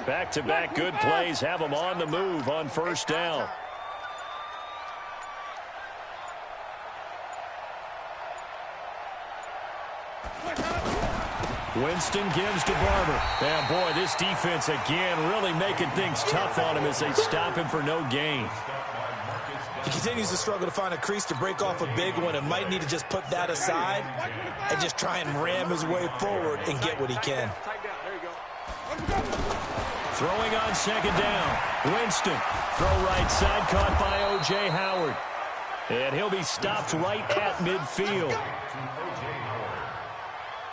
Back-to-back good plays have them on the move on first down. Winston gives to Barber. And, boy, this defense again really making things tough on him as they stop him for no gain. He continues to struggle to find a crease to break off a big one and might need to just put that aside and just try and ram his way forward and get what he can. Throwing on second down. Winston. Throw right side caught by O.J. Howard. And he'll be stopped right at midfield.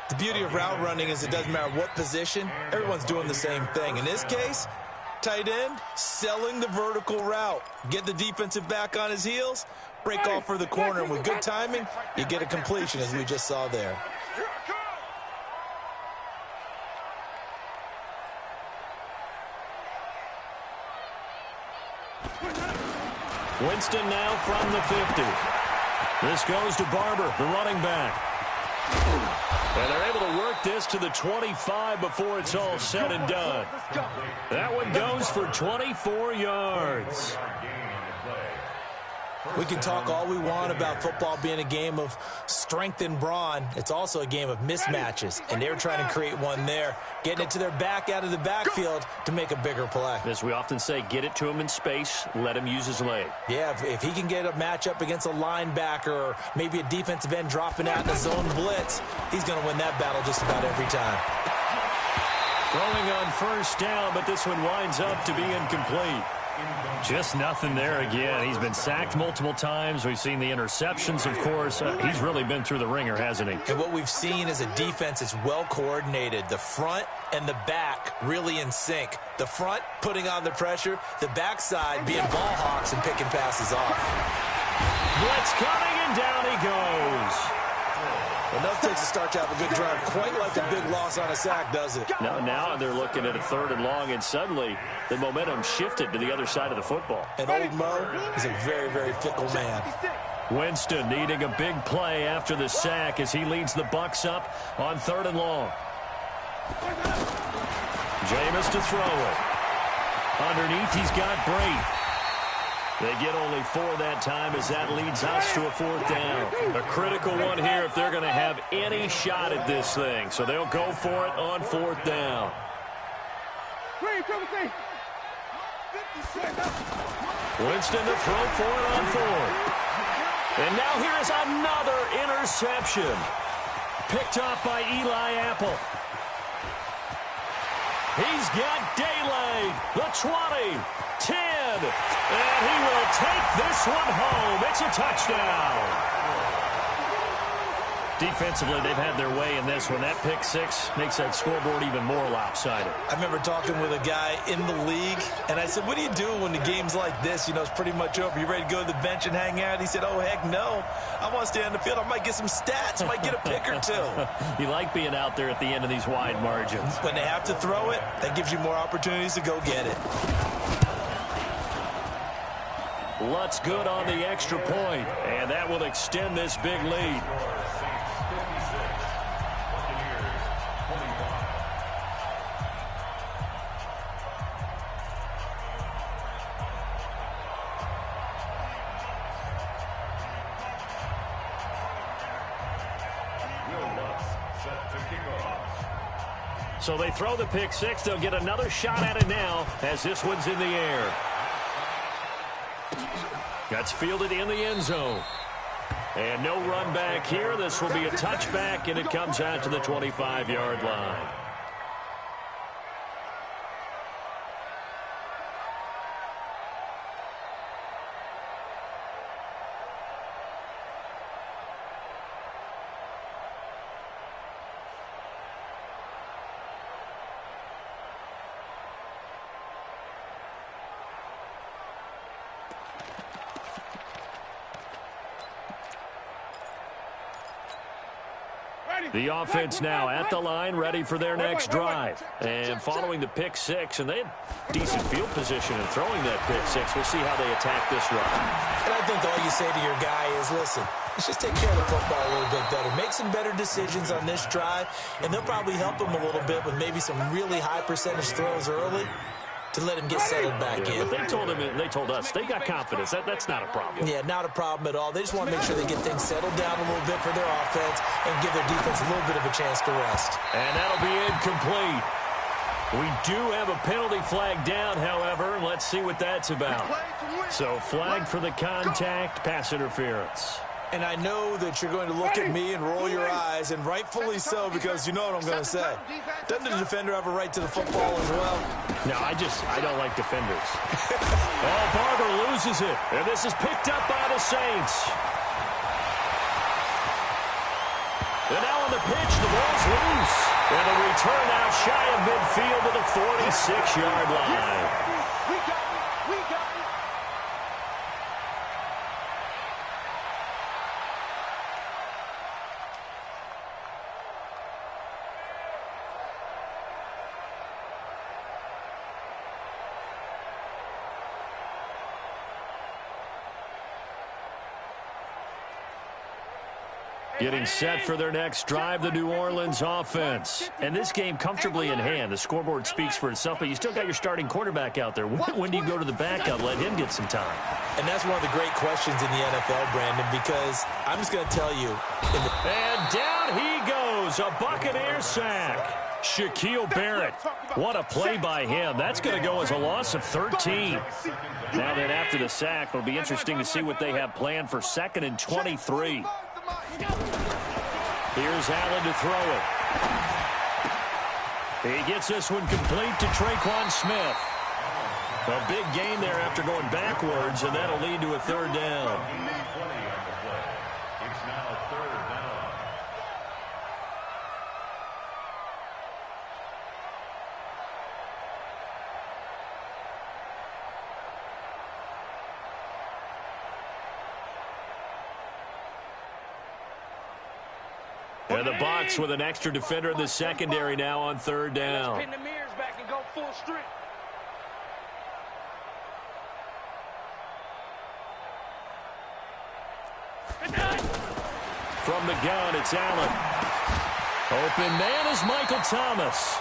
The beauty of route running is it doesn't matter what position, everyone's doing the same thing. In this case, tight end, selling the vertical route. Get the defensive back on his heels, break off for the corner, and with good timing, you get a completion as we just saw there. Winston now from the 50. This goes to Barber, the running back. And they're able to work this to the 25 before it's all said and done. That one goes for 24 yards. We can talk all we want about football being a game of strength and brawn. It's also a game of mismatches, and they're trying to create one there, getting it to their back out of the backfield to make a bigger play. As we often say, get it to him in space, let him use his leg. Yeah, if he can get a matchup against a linebacker or maybe a defensive end dropping out in a zone blitz, he's going to win that battle just about every time. Throwing on first down, but this one winds up to be incomplete. Just nothing there again. He's been sacked multiple times. We've seen the interceptions, of course. He's really been through the ringer, hasn't he? And what we've seen is a defense that's well coordinated. The front and the back really in sync. The front putting on the pressure, the backside being ball hawks and picking passes off. Blitz coming, and down he goes. Enough takes to start to have a good drive. Quite like a big loss on a sack, does it? Now they're looking at a 3rd and long, and suddenly the momentum shifted to the other side of the football. And old Mo is a very, very fickle man. Winston needing a big play after the sack as he leads the Bucs up on 3rd and long. Jameis to throw it. Underneath, he's got Brate. They get only 4 that time as that leads us to a 4th down. A critical one here if they're going to have any shot at this thing. So they'll go for it on 4th down. Winston to throw for it on 4th. And now here is another interception. Picked off by Eli Apple. He's got Daylay, the 20, 10, and he will take this one home. It's a touchdown. Defensively, they've had their way in this one. That pick 6 makes that scoreboard even more lopsided. I remember talking with a guy in the league, and I said, what do you do when the game's like this? You know, it's pretty much over. You ready to go to the bench and hang out? He said, oh, heck no. I want to stay on the field. I might get some stats. I might get a pick or 2. You like being out there at the end of these wide margins. When they have to throw it, that gives you more opportunities to go get it. Lutz good on the extra point, and that will extend this big lead. So they throw the pick 6. They'll get another shot at it now as this one's in the air. That's fielded in the end zone. And no run back here. This will be a touchback, and it comes out to the 25-yard line. The offense now at the line, ready for their next drive. And following the pick 6, and they had decent field position in throwing that pick 6. We'll see how they attack this run. And I think all you say to your guy is, listen, let's just take care of the football a little bit better. Make some better decisions on this drive, and they'll probably help him a little bit with maybe some really high percentage throws early to let him get settled back in. But they told us they got confidence. That's not a problem. Yeah, not a problem at all. They just want to make sure they get things settled down a little bit for their offense and give their defense a little bit of a chance to rest. And that'll be incomplete. We do have a penalty flag down, however. Let's see what that's about. So flag for the contact, pass interference. And I know that you're going to look at me and roll your eyes, and rightfully so, because you know what I'm going to say. Doesn't the defender have a right to the football as well? No, I don't like defenders. Oh, Barber loses it, and this is picked up by the Saints. And now on the pitch, the ball's loose. And a return out shy of midfield to the 46-yard line. Getting set for their next drive, the New Orleans offense. And this game comfortably in hand. The scoreboard speaks for itself, but you still got your starting quarterback out there. When do you go to the backup, let him get some time? And that's one of the great questions in the NFL, Brandon, because I'm just going to tell you. And down he goes, a Buccaneer sack. Shaquille Barrett, what a play by him. That's going to go as a loss of 13. Now then, after the sack, it'll be interesting to see what they have planned for 2nd and 23. Here's Allen to throw it. He gets this one complete to Traquan Smith. A big gain there after going backwards, and that'll lead to a third down. It's now third down. And the Bucs with an extra defender in the secondary now on third down. Pin the mirrors back and go full strength. From the gun, it's Allen. Open man is Michael Thomas.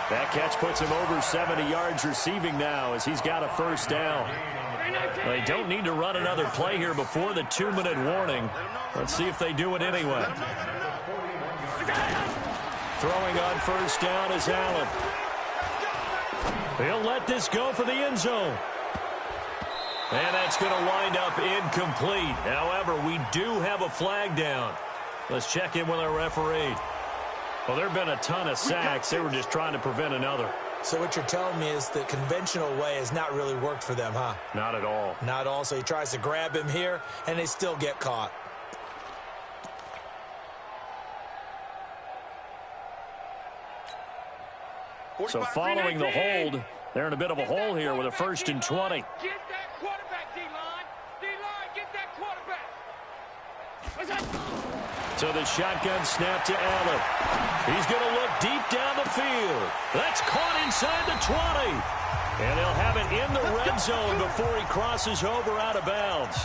That catch puts him over 70 yards receiving now as he's got a first down. They don't need to run another play here before the 2-minute warning. Let's see if they do it anyway. Throwing on first down is Allen. He'll let this go for the end zone. And that's going to wind up incomplete. However, we do have a flag down. Let's check in with our referee. Well, there have been a ton of sacks. They were just trying to prevent another. So what you're telling me is the conventional way has not really worked for them, huh? Not at all. Not all. So he tries to grab him here, and they still get caught. So following the hold, they're in a bit of a hole here with a 1st and 20. Get that quarterback, D-line. D-line, get that quarterback. So the shotgun snap to Allen. He's going to look deep down the field. That's caught inside the 20. And they'll have it in the red zone before he crosses over out of bounds.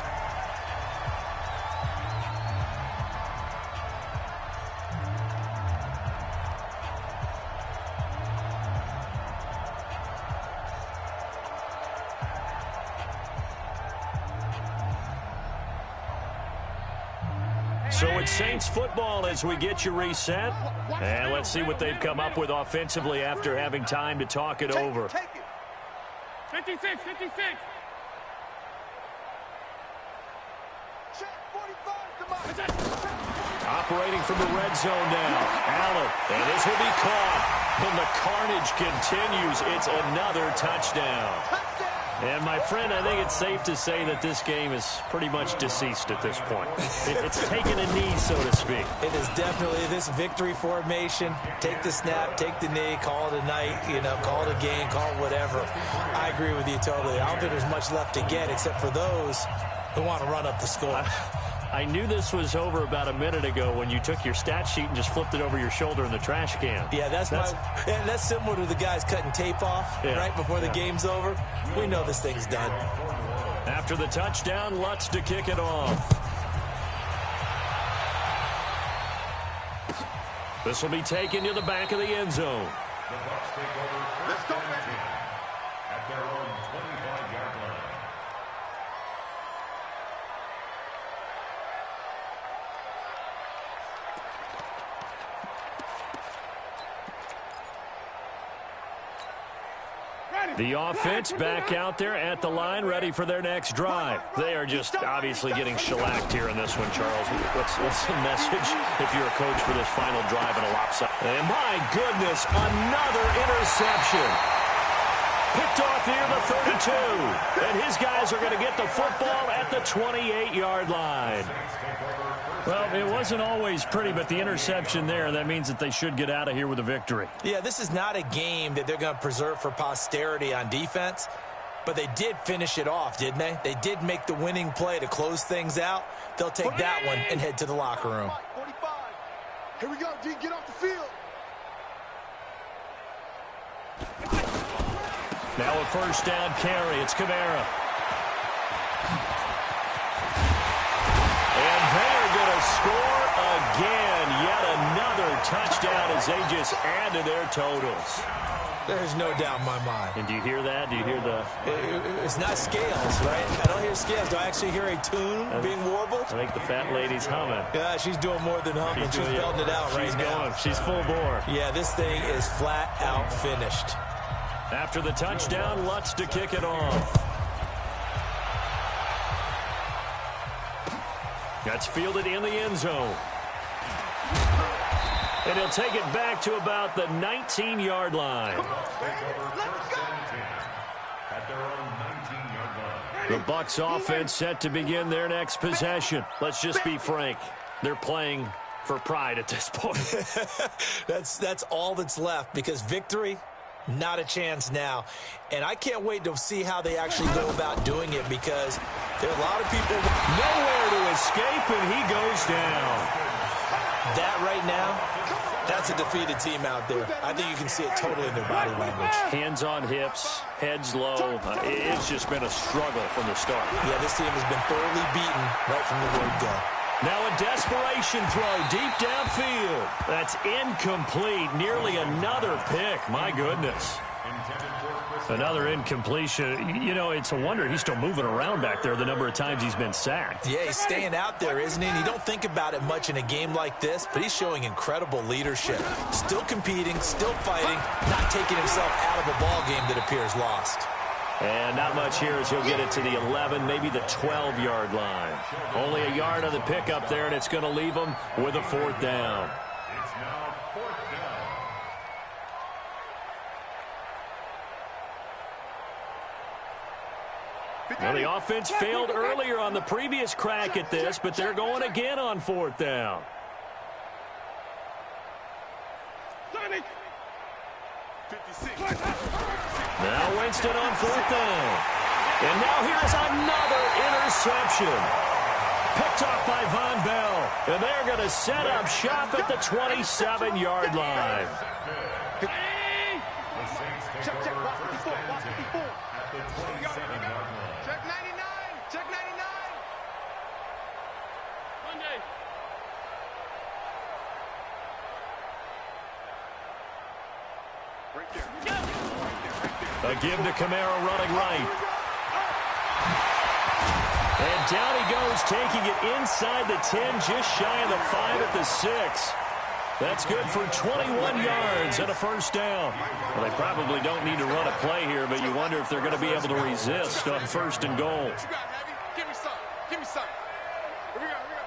So it's Saints football as we get you reset. And let's see what they've come up with offensively after having time to talk it over. 56, 56. Operating from the red zone now. Allen, and this will be caught. And the carnage continues. It's another touchdown. And, my friend, I think it's safe to say that this game is pretty much deceased at this point. It's taken a knee, so to speak. It is definitely this victory formation. Take the snap, take the knee, call it a night, call it a game, call it whatever. I agree with you totally. I don't think there's much left to get except for those who want to run up the score. I knew this was over about a minute ago when you took your stat sheet and just flipped it over your shoulder in the trash can. Yeah, that's similar to the guys cutting tape off right before the game's over. We know this thing's done. After the touchdown, Lutz to kick it off. This will be taken to the back of the end zone. The Bucs take over first and 10 at their own 25-yard line. The offense back out there at the line, ready for their next drive. They are just obviously getting shellacked here in this one, Charles. What's the message if you're a coach for this final drive in a lopsided? And my goodness, another interception. Picked off near the 32. And his guys are going to get the football at the 28-yard line. Well, it wasn't always pretty, but the interception there, that means that they should get out of here with a victory. Yeah, this is not a game that they're going to preserve for posterity on defense, but they did finish it off, didn't they? They did make the winning play to close things out. They'll take that one and head to the locker room. 45. Here we go, D. Get off the field. Now a first down carry. It's Kamara. And they're going to score again. Yet another touchdown as they just add to their totals. There's no doubt in my mind. And do you hear that? Do you hear the... It's not scales, right? I don't hear scales. Do I actually hear a tune being warbled? I think the fat lady's humming. Yeah, she's doing more than humming. She's belting it out right now. She's full bore. Yeah, this thing is flat out finished. After the touchdown, Lutz to kick it off. That's fielded in the end zone. And he'll take it back to about the 19-yard line. The Bucs offense set to begin their next possession. Let's just be frank. They're playing for pride at this point. That's all that's left, because victory, not a chance now. And I can't wait to see how they actually go about doing it, because there are a lot of people. Nowhere to escape, and he goes down. That right now, that's a defeated team out there. I think you can see it totally in their body language. Hands on hips, heads low. It's just been a struggle from the start. Yeah, this team has been thoroughly beaten right from the word go. Now a desperation throw deep downfield. That's incomplete. Nearly another pick. My goodness. Another incompletion. You know, it's a wonder he's still moving around back there the number of times he's been sacked. Yeah, he's staying out there, isn't he? And you don't think about it much in a game like this, but he's showing incredible leadership. Still competing, still fighting, not taking himself out of a ball game that appears lost. And not much here as he'll get it to the 11, maybe the 12-yard line. Only a yard on the pickup there, and it's going to leave him with a 4th down. It's now 4th down. Well, the offense failed earlier on the previous crack at this, but they're going again on 4th down. Now Winston on 4th down. And now here's another interception. Picked off by Von Bell. And they're going to set up shop at the 27-yard line. Check 54, watch 54. At the 27-yard line. Check 99, check 99. Monday. Right there. A give to Kamara running right. And down he goes, taking it inside the 10, just shy of the 5 at the 6. That's good for 21 yards and a 1st down. Well, they probably don't need to run a play here, but you wonder if they're going to be able to resist on 1st and goal. What you got, Heavy? Give me some. Give me some. Here we go, here we go.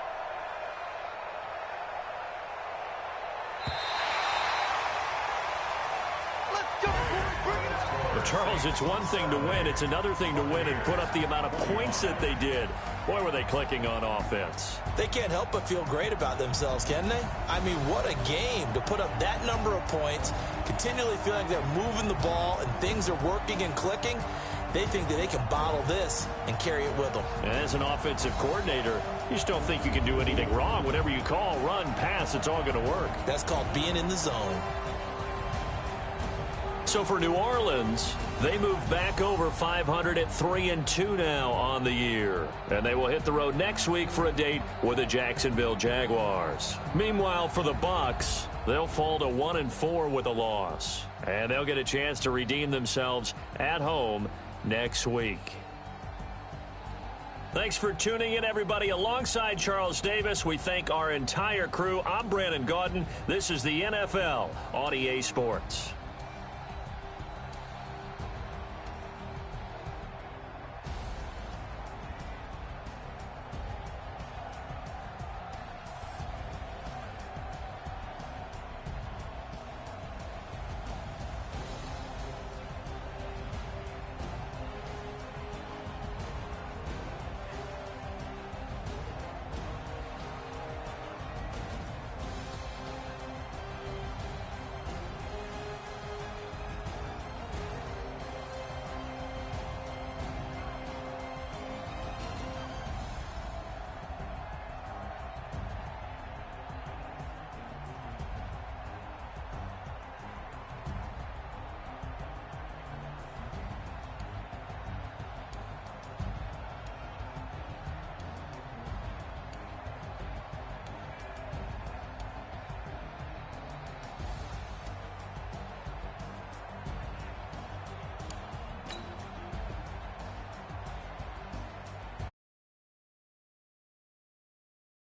Let's go, boy. Bring it up. But Charles, it's one thing to win. It's another thing to win and put up the amount of points that they did. Boy, were they clicking on offense. They can't help but feel great about themselves, can they? I mean, what a game to put up that number of points, continually feeling like they're moving the ball and things are working and clicking. They think that they can bottle this and carry it with them. And as an offensive coordinator, you just don't think you can do anything wrong. Whatever you call, run, pass, it's all going to work. That's called being in the zone. So for New Orleans, they move back over 500 at 3-2 now on the year. And they will hit the road next week for a date with the Jacksonville Jaguars. Meanwhile, for the Bucs, they'll fall to 1-4 with a loss. And they'll get a chance to redeem themselves at home next week. Thanks for tuning in, everybody. Alongside Charles Davis, we thank our entire crew. I'm Brandon Gaudin. This is the NFL on EA Sports.